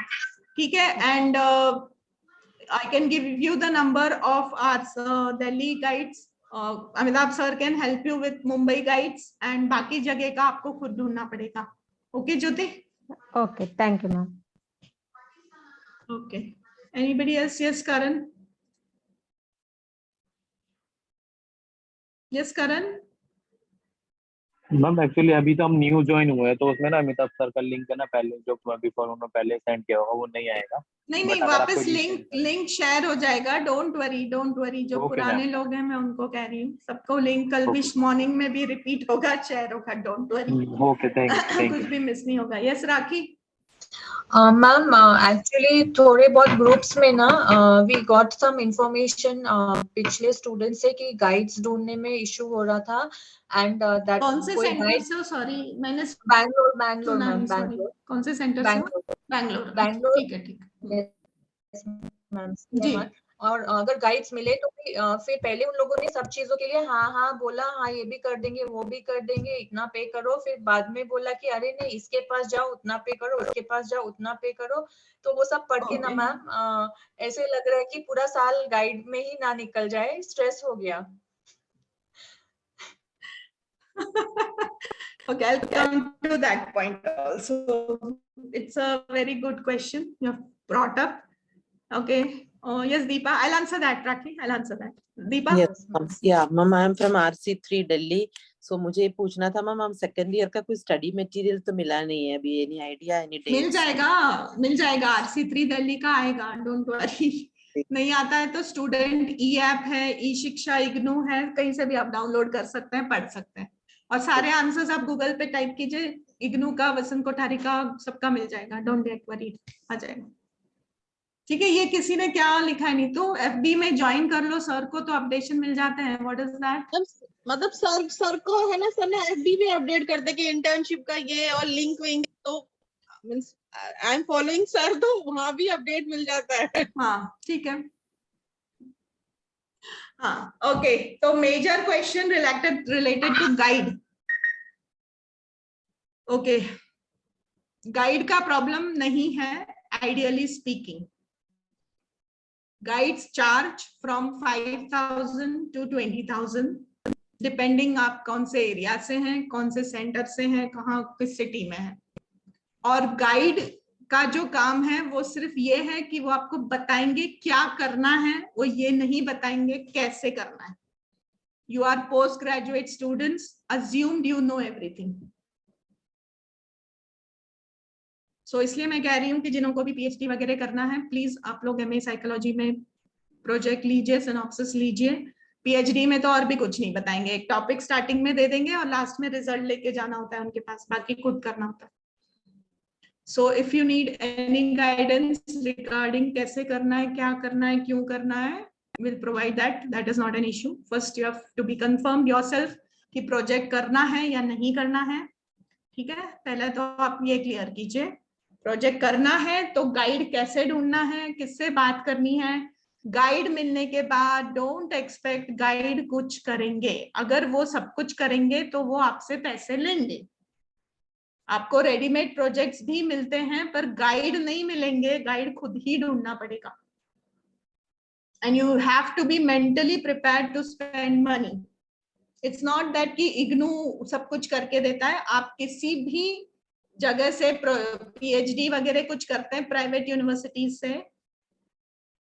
ठीक है, and I can give you the number of our Delhi guides, Amitabh sir can help you with Mumbai guides, and बाकी जगह का आपको खुद ढूंढना पड़ेगा। Okay Jyoti? Okay, thank you ma'am. Okay, anybody else? Yes Karan? Yes Karan? Ma'am actually अभी तो हम न्यू ज्वाइन हुए हैं, तो उसमें ना अमिताभ सर का लिंक है ना, पहले जो बिफोर उन्होंने पहले सेंड किया होगा वो नहीं आएगा। नहीं, वापस लिंक शेयर हो जाएगा, डोंट वरी। जो पुराने लोग हैं मैं उनको कह रही हूँ, सबको लिंक कल भी मॉर्निंग में भी रिपीट होगा, शेयर होगा, don't worry. Okay, thank you. कुछ भी मिस नहीं होगा। यस राखी? मैम एक्चुअली थोड़े बहुत ग्रुप्स में ना वी गॉट सम इंफॉर्मेशन पिछले स्टूडेंट से कि गाइड्स ढूंढने में इशू हो रहा था, एंड दैट कौन से सेंटर से? सॉरी मैंने बैंगलोर मैम, बैंगलोर। कौन से सेंटर से? बैंगलोर। ठीक है। मैम जी। और अगर गाइड्स मिले तो फिर पहले उन लोगों ने सब चीजों के लिए हाँ बोला, हाँ ये भी कर देंगे वो भी कर देंगे, इतना पे करो, फिर बाद में बोला कि अरे नहीं इसके पास जाओ उतना पे करो, उसके पास जाओ उतना पे करो। तो वो सब पढ़ के ना मैम ऐसे लग रहा है कि पूरा साल गाइड में ही ना निकल जाए, स्ट्रेस हो गया। Okay, I'll come to that point also. It's a very good question you have brought up. Okay. Yes, Deepa, I'll answer that. Rakhi, I'll answer that. Deepa? Yes, yeah, ma'am, I am from RC3 Delhi. So मुझे ये पूछना था ma'am, हम second year का कोई study material तो मिला नहीं है अभी, एनी आइडिया, एनी डेट? मिल जाएगा, RC3 दिल्ली का आएगा, डोंट वरी। नहीं आता है तो स्टूडेंट ई ऐप है, ई शिक्षा इग्नू है, कहीं से भी आप डाउनलोड कर सकते हैं, पढ़ सकते हैं, और सारे आंसर्स आप गूगल पे टाइप कीजिए, इग्नू का, वसंत कोठारी का, सबका मिल जाएगा, डोंट गेट वरीड, आ जाएगा। ठीक है, ये किसी ने क्या लिखा है? नहीं तो FB में ज्वाइन कर लो सर को, तो अपडेशन मिल जाते हैं। What is that? मतलब सर को है ना, सर ने FB में अपडेट कर दे कि इंटर्नशिप का ये और लिंक विंक, तो means I am following sir, तो वहां भी अपडेट मिल जाता है। हाँ ठीक है। हाँ ओके, तो major question related to guide. Okay, guide का प्रॉब्लम नहीं है, ideally speaking. Guides charge from 5,000 to 20,000 depending आप कौन से एरिया से हैं, कौन से सेंटर से हैं, कहाँ किस सिटी में है। और गाइड का जो काम है वो सिर्फ ये है कि वो आपको बताएंगे क्या करना है, वो ये नहीं बताएंगे कैसे करना है। You are post graduate students, assumed you know everything. So इसलिए मैं कह रही हूँ कि जिन्हों को भी PhD वगैरह करना है, प्लीज आप लोग MA साइकोलॉजी में प्रोजेक्ट लीजिए, सिनॉप्सिस लीजिए। PhD में तो और भी कुछ नहीं बताएंगे, एक टॉपिक स्टार्टिंग में दे देंगे और लास्ट में रिजल्ट लेके जाना होता है उनके पास, बाकी खुद करना होता है। So if you need any guidance regarding कैसे करना है, क्या करना है, क्यों करना है, will provide that, that is not an issue. First you have to be confirm yourself कि प्रोजेक्ट करना है या नहीं करना है। ठीक है, पहले तो आप ये क्लियर कीजिए, प्रोजेक्ट करना है तो गाइड कैसे ढूंढना है, किससे बात करनी है। गाइड मिलने के बाद डोंट एक्सपेक्ट गाइड कुछ करेंगे, अगर वो सब कुछ करेंगे तो वो आपसे पैसे लेंगे। आपको रेडीमेड प्रोजेक्ट्स भी मिलते हैं पर गाइड नहीं मिलेंगे, गाइड खुद ही ढूंढना पड़ेगा। And you have to be mentally prepared to spend money. It's not that कि इग्नू सब कुछ करके देता है, आप किसी भी जगह से PhD वगैरह कुछ करते हैं प्राइवेट यूनिवर्सिटीज से,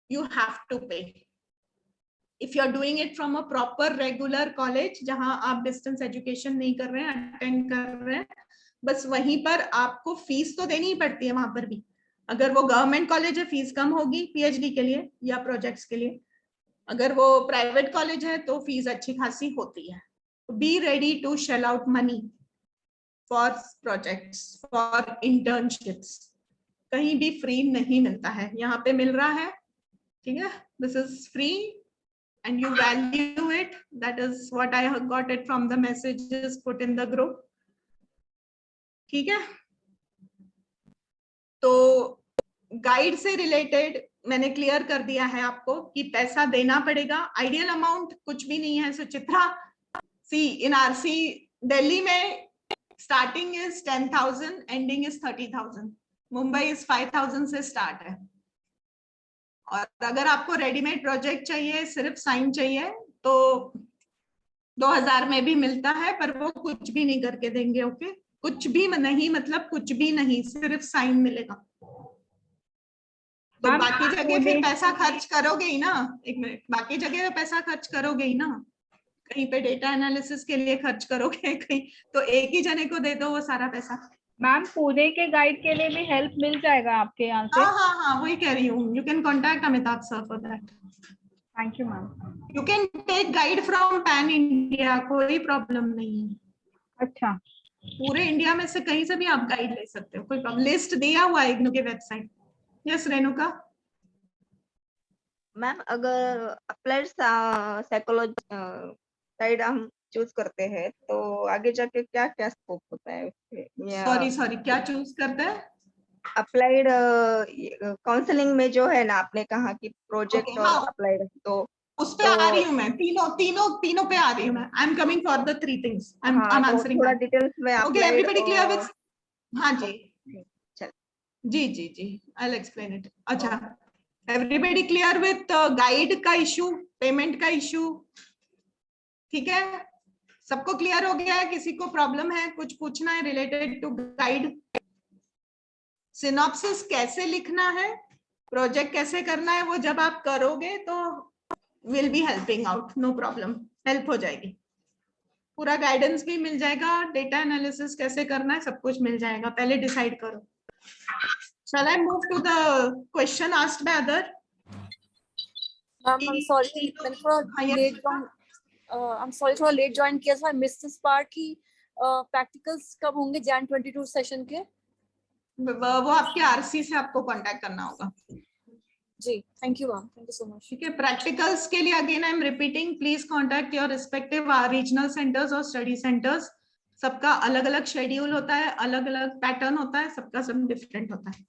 you have to pay. If you are doing it from a proper regular college जहां आप डिस्टेंस एजुकेशन नहीं कर रहे हैं, अटेंड कर रहे हैं, बस वहीं पर आपको फीस तो देनी ही पड़ती है। वहां पर भी अगर वो गवर्नमेंट कॉलेज है फीस कम होगी PhD के लिए या प्रोजेक्ट्स के लिए, अगर वो प्राइवेट कॉलेज है तो फीस अच्छी खासी होती है। Be ready to shell out money for projects, for internships. कहीं भी फ्री नहीं मिलता है, यहाँ पे मिल रहा है, ठीक है। This is free and you value it. That is what I got it from the messages put in the group. ठीक है, तो गाइड से रिलेटेड मैंने क्लियर कर दिया है आपको कि पैसा देना पड़ेगा। आइडियल अमाउंट कुछ भी नहीं है सुचित्रा। सी इन आरसी दिल्ली में starting is 10,000, ending is 30,000। Mumbai is 5,000 से स्टार्ट है। और अगर आपको रेडीमेड प्रोजेक्ट चाहिए, सिर्फ साइन चाहिए, तो 2,000 में भी मिलता है, पर वो कुछ भी नहीं करके देंगे। ओके, कुछ भी नहीं, मतलब कुछ भी नहीं, सिर्फ साइन मिलेगा। तो बाकी जगह फिर पैसा खर्च करोगे ही ना। एक मिनट, बाकी जगह पैसा खर्च करोगे ही ना, कहीं पे डेटा एनालिसिस के लिए खर्च करोगे, कहीं तो एक ही जने को दे दो वो सारा पैसा। मैम पुणे के गाइड के लिए भी हेल्प मिल जाएगा आपके यहाँ से? हाँ, वही कह रही हूँ। You can contact Amitabh sir for that. Thank you ma'am. You can take guide from pan India, कोई प्रॉब्लम नहीं है। अच्छा, पूरे इंडिया में से कहीं से भी आप गाइड ले सकते हो, कोई प्रॉब्लम। लिस्ट दिया हुआ है इग्नू के वेबसाइट। यस रेणुका मैम, अगर अप्लाइड साइकोलॉजी साइड हम चूज करते हैं तो आगे जाके क्या क्या स्कोप होता है उसके? सॉरी, क्या चूज करते हैं? अप्लाइड काउंसलिंग में जो है ना, आपने कहा कि प्रोजेक्ट और अप्लाइड, तो उस पे आ रही हूँ मैं। तीनों पे आ रही हूँ मैं। I am coming for the 3 things. I am answering थोड़ा डिटेल्स में। Okay, everybody clear with? हाँ जी, आई विल एक्सप्लेन इट। अच्छा, एवरीबॉडी क्लियर विद गाइड का इशू, पेमेंट का इशू? ठीक है, सबको क्लियर हो गया है? किसी को प्रॉब्लम है, कुछ पूछना है रिलेटेड टू गाइड? सिनॉप्सिस कैसे लिखना है, प्रोजेक्ट कैसे करना है, वो जब आप करोगे तो will be helping out, no problem, help हो जाएगी। पूरा गाइडेंस भी मिल जाएगा, डेटा एनालिसिस कैसे करना है सब कुछ मिल जाएगा। पहले डिसाइड करो। Shall I move to the question asked by other? I'm sorry, I'm sorry थोड़ा लेट ज्वाइन किया था, मिस दिस पार्ट की प्रैक्टिकल्स कब होंगे Jan 22 सेशन के? वो आपके आरसी से आपको कांटेक्ट करना होगा। जी, thank you ma'am, thank you so much. ठीक है, प्रैक्टिकल्स के लिए again I am repeating, please contact your respective regional centres और स्टडी सेंटर्स। सबका अलग अलग शेड्यूल होता है, अलग अलग पैटर्न होता है, सबका सब डिफरेंट होता है।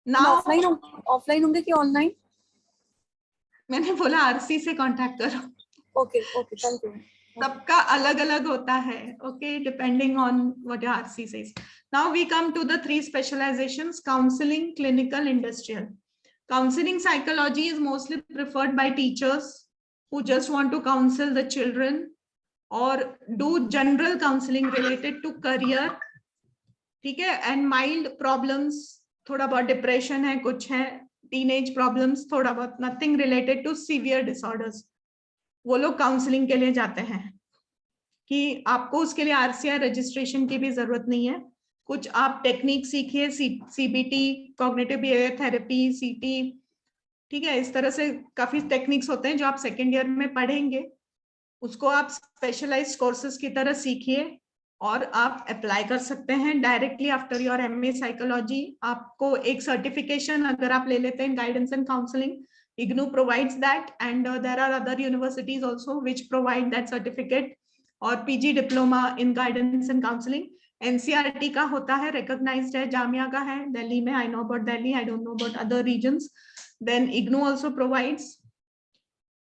ऑफलाइन होंगे कि ऑनलाइन? मैंने बोला आरसी से कांटेक्ट करो। Okay, thank you. सबका अलग अलग होता है, okay, depending on what your RC says. Now we come to the 3 specialisations: counselling, clinical, industrial. Counseling psychology is mostly preferred by teachers who just want to counsel the children or do general counseling related to career, ठीक है, and mild problems, थोड़ा बहुत depression है, कुछ है, teenage problems थोड़ा बहुत, nothing related to severe disorders, वो लोग काउंसलिंग के लिए जाते हैं। कि आपको उसके लिए आरसीआई रजिस्ट्रेशन की भी जरूरत नहीं है। कुछ आप टेक्निक सीखिए, सीबीटी, कॉग्निटिव बिहेवियर थेरेपी, सीटी, ठीक है, इस तरह से काफी टेक्निक्स होते हैं जो आप सेकेंड ईयर में पढ़ेंगे। उसको आप स्पेशलाइज्ड कोर्सेज की तरह सीखिए और आप अप्लाई कर सकते हैं directly after your MA psychology. आपको एक सर्टिफिकेशन अगर आप ले लेते हैं guidance and counselling, IGNOU provides that, and there are other universities also which provide that certificate, और PG diploma in guidance and counseling। NCERT का होता है, recognized है, जामिया का है दिल्ली में। I know about Delhi, I don't know about other regions. Then IGNOU also provides,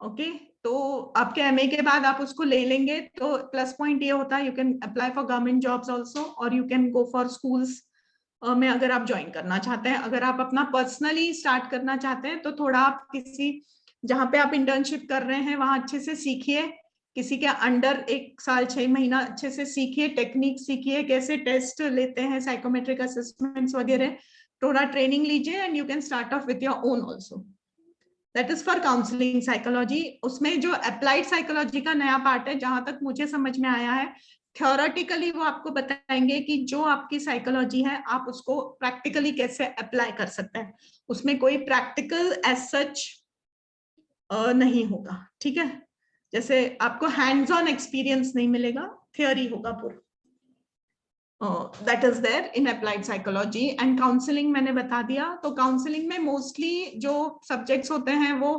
okay। तो आपके MA के बाद आप उसको ले लेंगे तो प्लस पॉइंट ये होता है, you can apply for government jobs also, और you can go for schools में अगर आप ज्वाइन करना चाहते हैं। अगर आप अपना पर्सनली स्टार्ट करना चाहते हैं तो थोड़ा आप किसी जहाँ पे आप इंटर्नशिप कर रहे हैं वहां अच्छे से सीखिए, किसी के अंडर 1 साल 6 महीना अच्छे से सीखिए, टेक्निक सीखिए, कैसे टेस्ट लेते हैं, साइकोमेट्रिक असेसमेंट्स वगैरह, थोड़ा ट्रेनिंग लीजिए and you can start of with your own also. That is for counselling psychology. उसमें जो अप्लाइड साइकोलॉजी का नया पार्ट है, जहां तक मुझे समझ में आया है, थ्योरेटिकली वो आपको बताएंगे कि जो आपकी साइकोलॉजी है आप उसको प्रैक्टिकली कैसे अप्लाई कर सकते हैं। उसमें कोई प्रैक्टिकल एज सच नहीं होगा, ठीक है। जैसे आपको हैंड्स ऑन एक्सपीरियंस नहीं मिलेगा, थियोरी होगा पूरा। That is there in applied psychology. And counselling मैंने बता दिया। तो काउंसलिंग में मोस्टली जो सब्जेक्ट्स होते हैं वो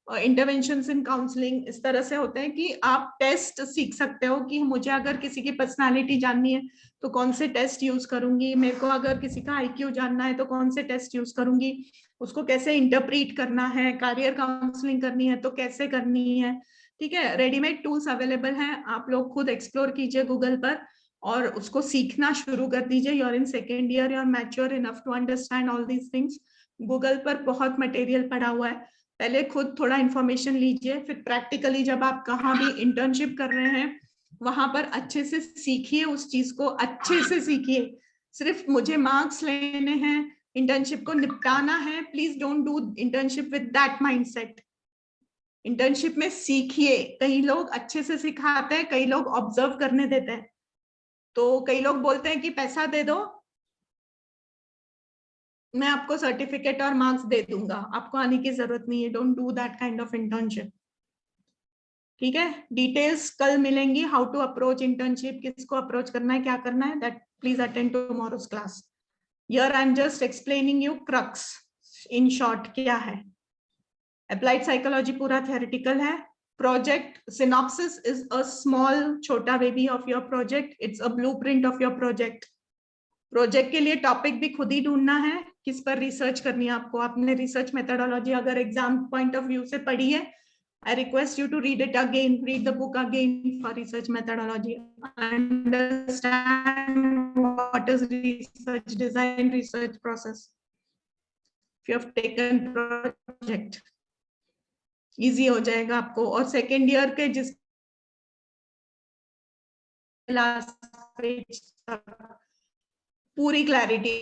इंटरवेंशंस इन काउंसलिंग इस तरह से होते हैं कि आप टेस्ट सीख सकते हो कि मुझे अगर किसी की पर्सनालिटी जाननी है तो कौन से टेस्ट यूज करूंगी, मेरे को अगर किसी का IQ जानना है तो कौन से टेस्ट यूज करूंगी, उसको कैसे इंटरप्रीट करना है, करियर काउंसलिंग करनी है तो कैसे करनी है। ठीक है, रेडीमेड टूल्स अवेलेबल हैं, आप लोग खुद एक्सप्लोर कीजिए गूगल पर और उसको सीखना शुरू कर दीजिए। You are in second year, you are mature enough to understand all these things. Google पर बहुत मटेरियल पड़ा हुआ है, पहले खुद थोड़ा इन्फॉर्मेशन लीजिए, फिर प्रैक्टिकली जब आप कहाँ भी इंटर्नशिप कर रहे हैं वहां पर अच्छे से सीखिए, उस चीज को अच्छे से सीखिए। सिर्फ मुझे मार्क्स लेने हैं, इंटर्नशिप को निपटाना है, please don't do internship with that mindset. Internship में सीखिए। कई लोग अच्छे से सिखाते हैं, कई लोग ऑब्जर्व करने देते हैं। तो कई लोग बोलते हैं कि पैसा दे दो, मैं आपको सर्टिफिकेट और मार्क्स दे दूंगा, आपको आने की जरूरत नहीं है। Don't do that kind of internship. ठीक है, डिटेल्स कल मिलेंगी, हाउ टू अप्रोच इंटर्नशिप, किसको अप्रोच करना है, क्या करना है, that please attend tomorrow's class. Here I am just explaining you crux in short क्या है। अप्लाइड साइकोलॉजी पूरा थ्योरेटिकल है। Project synopsis is a small छोटा baby of your project, it's a blueprint of your project. Project के लिए topic भी खुद ही ढूंढना है, किस पर रिसर्च करनी है आपको। आपने रिसर्च मेथोडोलॉजी अगर एग्जाम पॉइंट ऑफ व्यू से पढ़ी है, I request you to read it again, read the book again for research methodology. Understand what is research design, research process. If you have taken project, easy हो जाएगा आपको। और second year के जिस last page तक पूरी clarity.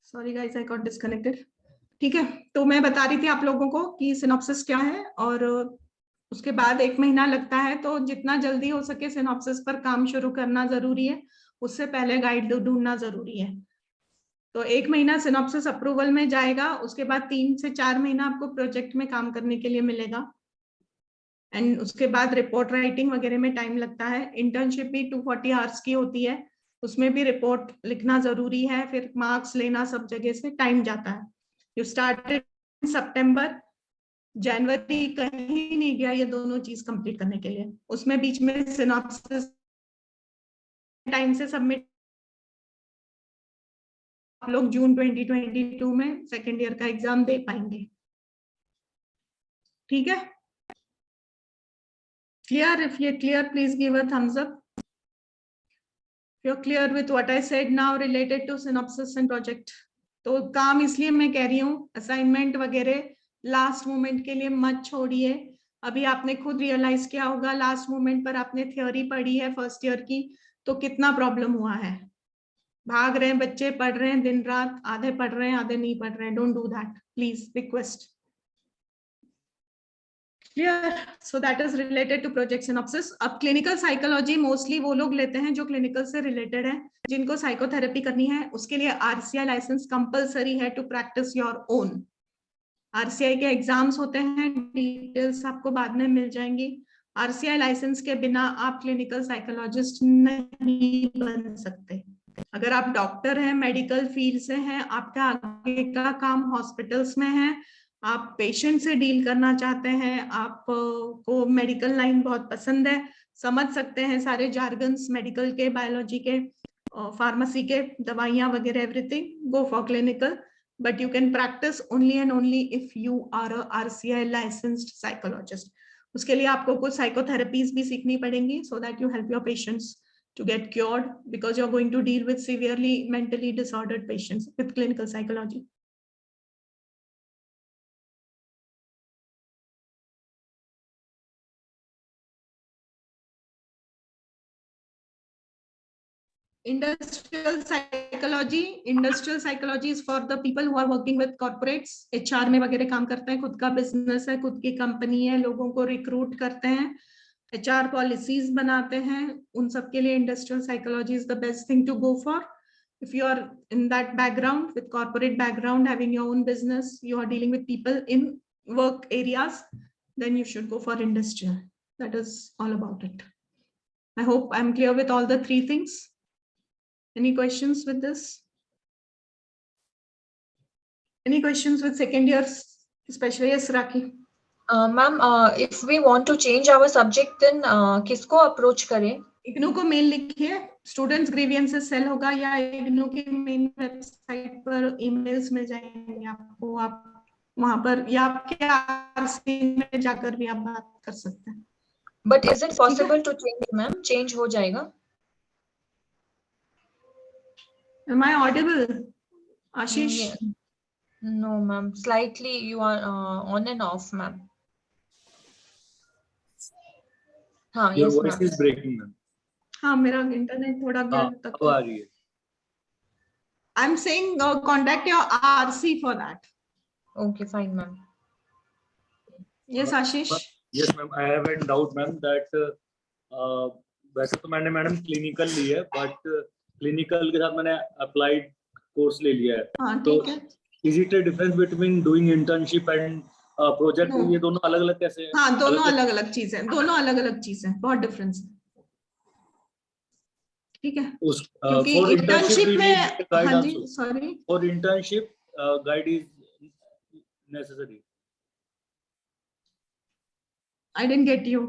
Sorry guys, I got disconnected. ठीक है, तो मैं बता रही थी आप लोगों को कि सिनॉप्सिस क्या है, और उसके बाद 1 महीना लगता है, तो जितना जल्दी हो सके सिनॉप्सिस पर काम शुरू करना जरूरी है, उससे पहले गाइड ढूंढना जरूरी है। तो 1 महीना सिनॉप्सिस अप्रूवल में जाएगा, उसके बाद 3 से 4 महीना आपको प्रोजेक्ट में काम करने के लिए मिलेगा, एंड उसके बाद रिपोर्ट राइटिंग वगैरह में टाइम लगता है। इंटर्नशिप भी 240 आवर्स की होती है, उसमें भी रिपोर्ट लिखना जरूरी है, फिर मार्क्स लेना, सब जगह से टाइम जाता है। यू स्टार्टेड इन सितंबर, जनवरी कहीं नहीं गया ये दोनों चीज कंप्लीट करने के लिए। उसमें बीच में सिनॉप्सिस टाइम से सबमिट, आप लोग जून 2022 में सेकेंड ईयर का एग्जाम दे पाएंगे। ठीक है, क्लियर? इफ ये clear, please give a thumbs up. You're clear with what I said now related to synopsis and project. तो काम इसलिए मैं कह रही हूँ, असाइनमेंट वगैरह लास्ट मोमेंट के लिए मत छोड़िए। अभी आपने खुद रियलाइज किया होगा, लास्ट मोमेंट पर आपने थ्योरी पढ़ी है फर्स्ट ईयर की, तो कितना प्रॉब्लम हुआ है। भाग रहे हैं बच्चे, पढ़ रहे हैं दिन रात, आधे पढ़ रहे हैं आधे नहीं पढ़ रहे हैं। Don't do that please, request. Clear? So that is related to project synopsis. अब क्लिनिकल साइकोलॉजी मोस्टली वो लोग लेते हैं जो क्लिनिकल से रिलेटेड है, जिनको साइकोथेरेपी करनी है। उसके लिए RCI लाइसेंस कंपलसरी है to practise your own. RCI के एग्जाम्स होते हैं, डिटेल्स आपको बाद में मिल जाएंगी। RCI लाइसेंस के बिना आप क्लिनिकल साइकोलॉजिस्ट नहीं बन सकते। अगर आप डॉक्टर हैं, मेडिकल फील्ड से हैं, आपका आगे का काम हॉस्पिटल्स में है, आप पेशेंट से डील करना चाहते हैं, आपको मेडिकल लाइन बहुत पसंद है, समझ सकते हैं सारे जार्गन्स मेडिकल के, बायोलॉजी के, फार्मेसी के, दवाइयां वगैरह, everything, go for clinical, but you can practise only and only if you are a RCI licensed psychologist. उसके लिए आपको कुछ साइकोथेरेपीज भी सीखनी पड़ेंगी, so that you help your patients to get cured, because you're going to deal with severely mentally disordered patients with clinical psychology. Industrial psychology is for the people who are working with corporates, HR में वगैरह काम करते हैं, खुद का business है, खुद की कंपनी है, लोगों को रिक्रूट करते हैं, HR पॉलिसीज बनाते हैं, उन सब के लिए industrial psychology is the best thing to go for. If you are in that background, with corporate background, having your own business, you are dealing with people in work areas, then you should go for industrial. That is all about it. I hope I'm clear with all the three things. Any questions with this? Any questions with second years, especially? Yes, Raki. Ma'am, if we want to change our subject, then किसको approach करें? इग्नू को mail लिखिए, students grievances cell होगा या इग्नू की main website पर emails मिल जाएंगे आपको, आप वहां पर या आपके RC में जाकर भी आप बात कर सकते हैं. But is it possible to change, ma'am? Change हो जाएगा? Am I audible, Ashish? No, ma'am. Slightly you are on and off, ma'am. हाँ, Your yes, voice ma'am. is breaking, ma'am. हाँ, मेरा इंटरनेट थोड़ा घर तक. अब आ रही है. I'm saying contact your RC for that. Okay, fine, ma'am. Yes, Ashish. Yes, ma'am. I have a doubt, ma'am, that वैसे तो मैंने मैडम क्लिनिकल ली है, बट क्लिनिकल के साथ मैंने अप्लाइड कोर्स ले लिया है. हाँ, तो ठीक है. is it a difference between doing internship and project? ये दोनों अलग अलग कैसे हैं? हाँ, दोनों अलग अलग चीज है, दोनों अलग अलग चीज है, बहुत डिफरेंस है. ठीक है, क्योंकि इंटर्नशिप में, हाँ जी, sorry, for internship guide is necessary. I didn't get you,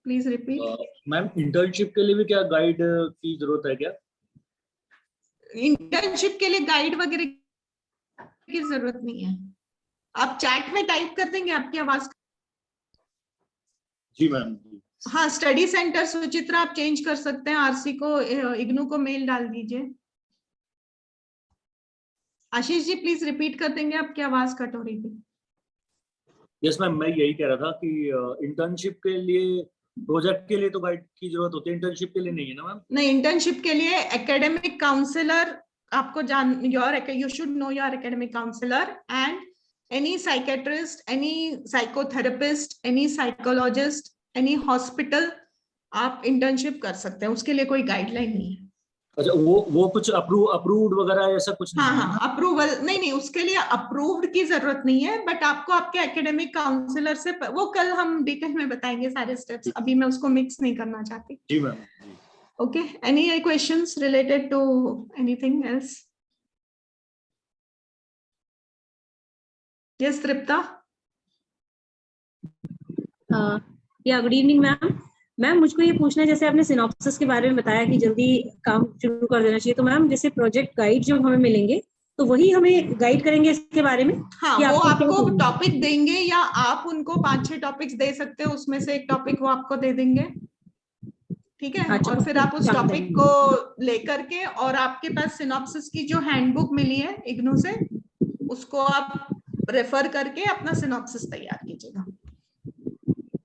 please repeat. Ma'am, internship के लिए भी क्या गाइड की जरूरत है क्या? इंटर्नशिप के लिए गाइड वगैरह की जरूरत नहीं है, आप चैट में टाइप कर देंगे, आपकी आवाज. जी मैम. हाँ, स्टडी सेंटर सुचित्रा आप चेंज कर सकते हैं, RC को, इग्नू को मेल डाल दीजिए. आशीष जी प्लीज रिपीट कर देंगे, आपकी आवाज कट हो रही थी. यस मैम, मैं यही कह रहा था कि इंटर्नशिप के लिए, प्रोजेक्ट के लिए तो गाइड की जरूरत होती है, इंटर्नशिप के लिए नहीं है ना मैम? नहीं, इंटर्नशिप के लिए एकेडमिक काउंसलर आपको you should know your academic counselor and any psychiatrist, any psychotherapist, any psychologist, any hospital आप इंटर्नशिप कर सकते हैं, उसके लिए कोई गाइडलाइन नहीं है. अच्छा, वो कुछ अप्रूव्ड वगैरह ऐसा कुछ नहीं? हाँ, अप्रूवल नहीं, उसके लिए अप्रूव्ड की जरूरत नहीं है, बट आपको आपके एकेडमिक काउंसलर से, वो कल हम डिटेल में बताएंगे सारे स्टेप्स, अभी मैं उसको मिक्स नहीं करना चाहती. जी ma'am. Okay, any questions related to anything else? Yes, Tripta. या गुड इवनिंग मैम. मैम, मुझको ये पूछना है, जैसे आपने सिनॉप्सिस के बारे में बताया कि जल्दी काम शुरू कर देना चाहिए, तो मैम जैसे प्रोजेक्ट गाइड जो हमें मिलेंगे तो वही हमें गाइड करेंगे इसके बारे में? हाँ, वो आपको टॉपिक देंगे या आप उनको 5-6 टॉपिक्स दे सकते हो, उसमें से एक टॉपिक वो आपको दे देंगे. ठीक है. अच्छा, और फिर आप उस टॉपिक को लेकर के, और आपके पास सिनॉप्सिस की जो हैंडबुक मिली है इग्नू से, उसको आप रेफर करके अपना सिनॉप्सिस तैयार कीजिएगा.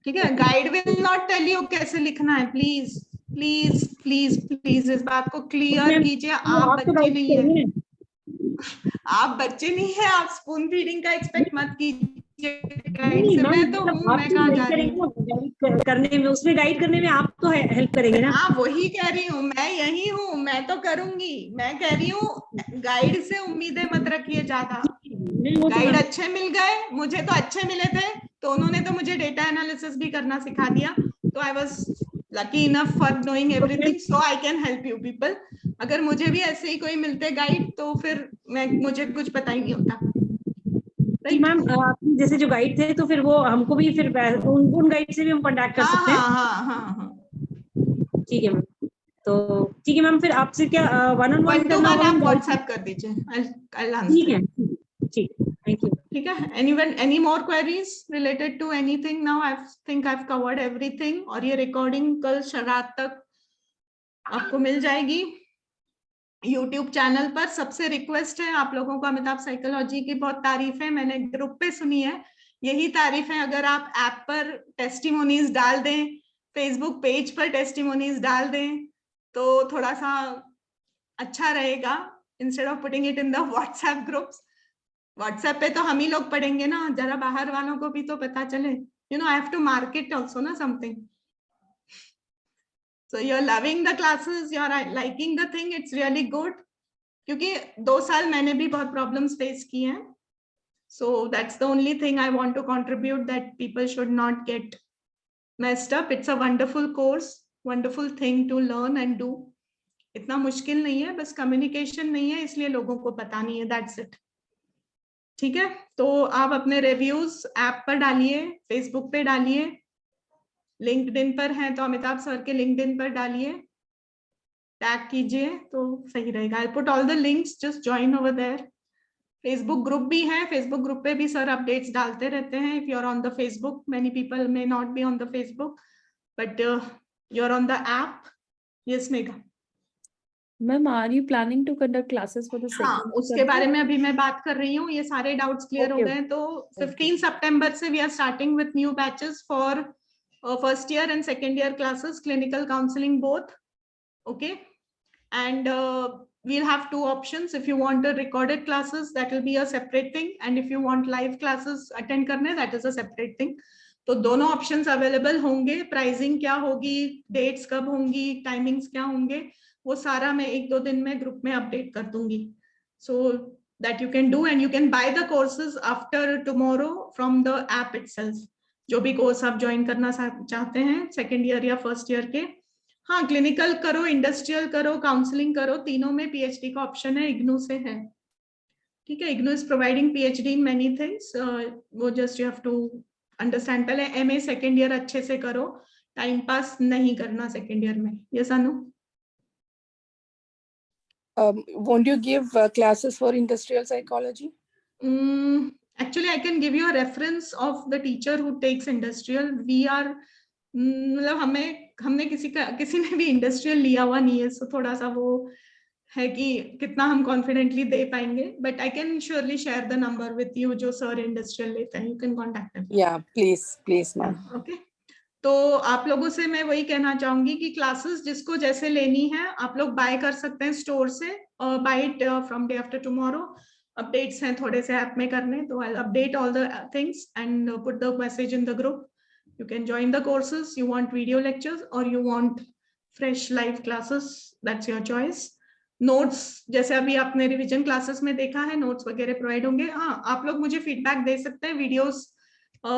ठीक है. Guide will not tell you कैसे लिखना है, प्लीज प्लीज प्लीज प्लीज इस बात को क्लियर कीजिए. आप बच्चे नहीं है, आप बच्चे नहीं है, आप स्पून फीडिंग का एक्सपेक्ट मत कीजिए. मैं तो हूँ, मैं कहाँ जा रही हूँ करने में, उसमें गाइड करने में आप तो हेल्प करेंगे ना? हाँ, वही कह रही हूँ, मैं यही हूँ, मैं तो करूंगी. मैं कह रही हूँ गाइड से उम्मीदें मत रखिए ज्यादा. गाइड अच्छे मिल गए, मुझे तो अच्छे मिले थे, तो उन्होंने तो मुझे डेटा एनालिसिस भी करना सिखा दिया, तो I was lucky enough for knowing everything, so I can help you people. अगर मुझे भी ऐसे ही कोई मिलते गाइड, तो फिर मुझे कुछ पता ही नहीं होता. कि मैम आपने जैसे जो गाइड थे तो फिर वो हमको भी फिर उन गाइड से भी हम कांटेक्ट कर सकते हैं? हाँ। ठीक है मैम, तो ठीक है मैम, फिर आपसे क्या वन ऑन वन करना होगा? आप व्हाट्सएप कर दीजिए। ठीक है, ठीक, थैंक यू। ठीक है, anyone any more queries related to anything now? I think I've covered everything। और ये रिकॉर्डिंग कल रात तक आपको मिल जाएगी YouTube चैनल पर। सबसे रिक्वेस्ट है आप लोगों को, अमिताभ साइकोलॉजी की बहुत तारीफ है, मैंने ग्रुप पे सुनी है, यही तारीफ है। अगर आप ऐप पर टेस्टिमोनीज डाल दें, फेसबुक पेज पर टेस्टिमोनीज डाल दें तो थोड़ा सा अच्छा रहेगा, instead of putting it in the WhatsApp groups. WhatsApp पे तो हम ही लोग पढ़ेंगे ना, जरा बाहर वालों को भी तो पता चले। I have to market also ना something। So you're loving the classes, you're liking the thing, it's really good। क्योंकि 2 साल मैंने भी बहुत problems face किए हैं। So that's the only thing I want to contribute, that people should not get messed up। It's a wonderful course, wonderful thing to learn and do। इतना मुश्किल नहीं है, बस communication नहीं है, इसलिए लोगों को पता नहीं है, that's it। ठीक है, तो आप अपने रिव्यूज ऐप पर डालिए, फेसबुक पे डालिए, लिंक्डइन पर हैं तो अमिताभ सर के लिंक्डइन पर डालिए, टैग कीजिए तो सही रहेगा। I put all the links, just join over there. Facebook group भी है, फेसबुक ग्रुप पे भी सर अपडेट्स डालते रहते हैं। If you are on the Facebook, many people may not be on the Facebook but you are on the app. Yes Megha. Ma'am, are you planning to conduct classes for the second? उसके बारे में अभी मैं बात कर रही हूँ, ये सारे डाउट्स क्लियर हो गए। तो 15 सितंबर से we are starting with new batches for first year and second year classes, clinical counselling both. Okay, and we'll have 2 options। if you want the recorded classes, that will be a separate thing, and if you want live classes attend करने, that is a separate thing। तो दोनों options available होंगे। Pricing क्या होगी, dates कब होंगी, timings क्या होंगे, वो सारा मैं 1-2 दिन में ग्रुप में अपडेट कर दूंगी। So that you can do, and you can by the courses after tomorrow from the app itself. जो भी कोर्स आप ज्वाइन करना चाहते हैं सेकेंड ईयर या फर्स्ट ईयर के। हाँ, क्लिनिकल करो, इंडस्ट्रियल करो, काउंसलिंग करो, तीनों में पीएचडी का ऑप्शन है, इग्नू से है। ठीक है, IGNOU is providing PhD in many things. वो just you have to understand. पहले एमए सेकेंड ईयर अच्छे से करो, टाइम पास नहीं करना सेकेंड ईयर में। Yes Anu? Won't you give classes for industrial psychology? Actually, I can give you a reference of the teacher who takes industrial। We are मतलब हमने किसी ने भी इंडस्ट्रियल लिया हुआ नहीं है, सो थोड़ा सा वो है कि कितना हम कॉन्फिडेंटली दे पाएंगे। But I can surely share the number with you जो सर इंडस्ट्रियल लेते हैं, यू कैन कॉन्टैक्ट देम। या प्लीज मैम। ओके, तो आप लोगों से मैं वही कहना चाहूंगी कि क्लासेस जिसको जैसे लेनी है आप लोग बाय कर सकते हैं स्टोर से, buy it from day after tomorrow. Updates हैं थोड़े से ऐप में करने, तो I update all the things and put the message in the group. You can join the courses, you want video lectures or you want fresh live classes, that's your choice। Notes जैसे अभी आपने revision classes में देखा है, notes वगैरह provide होंगे। हाँ, आप लोग मुझे फीडबैक दे सकते हैं। वीडियोस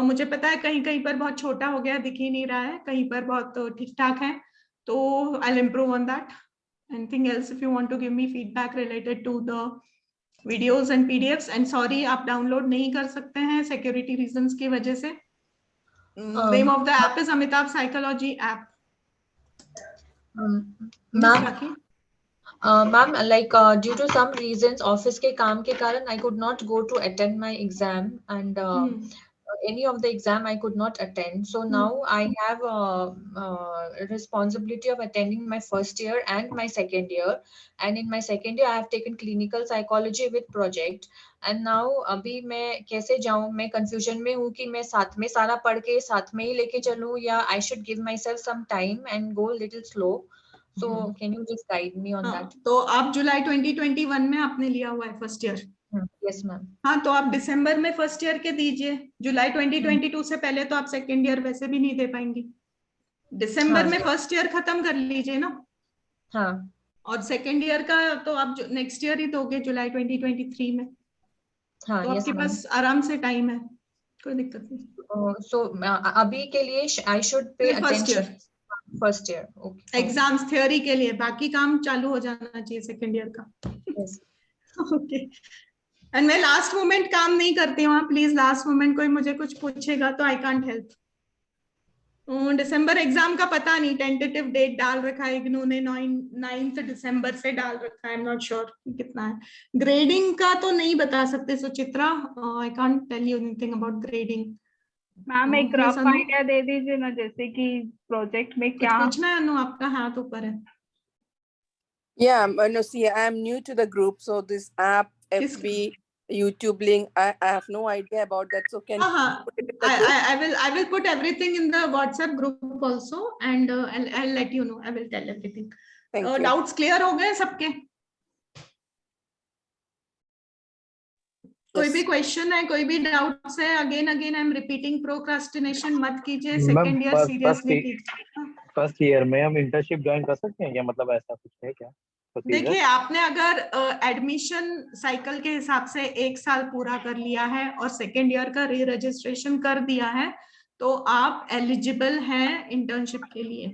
मुझे पता है कहीं कहीं पर बहुत छोटा हो गया, दिख ही नहीं रहा है, कहीं पर बहुत ठीक ठाक है, तो I'll improve on that। Anything else if you want to give me feedback related to the videos and PDFs। and sorry आप डाउनलोड नहीं कर सकते हैं सिक्योरिटी रीजंस की वजह से। Name of the app is Amitabh Psychology app। Ma'am, like due to some reasons, office के काम के कारण I could not go to attend my exam, and any of the exam I could not attend। So now I have responsibility of attending my first year and my second year, and in my second year I have taken clinical psychology with project। and now अभी मैं कैसे जाऊँ, मैं confusion में हूँ कि मैं साथ में सारा पढ़ के साथ में ही लेके चलूँ या I should give myself some time and go little slow। So can you just guide me on that? तो आप जुलाई 2021 में आपने लिया हुआ है फर्स्ट ईयर? Yes ma'am. हाँ, तो आप दिसंबर में फर्स्ट ईयर के दीजिए। जुलाई 2022 से पहले तो आप सेकेंड ईयर वैसे भी नहीं दे पाएंगी। दिसंबर में फर्स्ट ईयर खत्म कर लीजिए ना। हाँ, और सेकेंड ईयर का तो आप नेक्स्ट ईयर ही दोगे जुलाई 2023 में। हाँ, तो आपके पास आराम से टाइम है, कोई दिक्कत नहीं। सो अभी के लिए I should pay attention first year. Okay, exams theory के लिए, बाकी काम चालू हो जाना चाहिए सेकेंड ईयर का। ओके, एंड मैं लास्ट मोमेंट काम नहीं करती हूँ, प्लीज लास्ट मोमेंट कोई मुझे कुछ पूछेगा तो I can't help. December exam का पता नहीं, टेंटेटिव डेट डाल रखा है इग्नू ने 9 दिसंबर से डाल रखा है, आई एम नॉट श्योर कितना है। ग्रेडिंग का तो नहीं बता सकते Suchitra, I can't tell you anything about grading. Ma'am एक रफ आइडिया दे दीजिए ना, जैसे कि प्रोजेक्ट में क्या पूछना है अनु, आपका हाथ ऊपर है। Yeah, no, see, I am new to the group, so this app, FB, YouTube link, I have no idea about that. So can you put it in the group? I will put everything in the WhatsApp group also, and I'll let you know. I will tell everything. Thank you. Doubts clear हो गए सबके? कोई भी question है, कोई भी doubts है? Again I am repeating, procrastination मत कीजिए, सेकंड ईयर सीरियसली कीजिए। फर्स्ट ईयर में हम इंटर्नशिप ज्वाइन कर सकते हैं क्या, मतलब ऐसा कुछ है क्या? देखिए, आपने अगर एडमिशन साइकिल के हिसाब से 1 साल पूरा कर लिया है और सेकेंड ईयर का री रजिस्ट्रेशन कर दिया है तो आप एलिजिबल हैं इंटर्नशिप के लिए।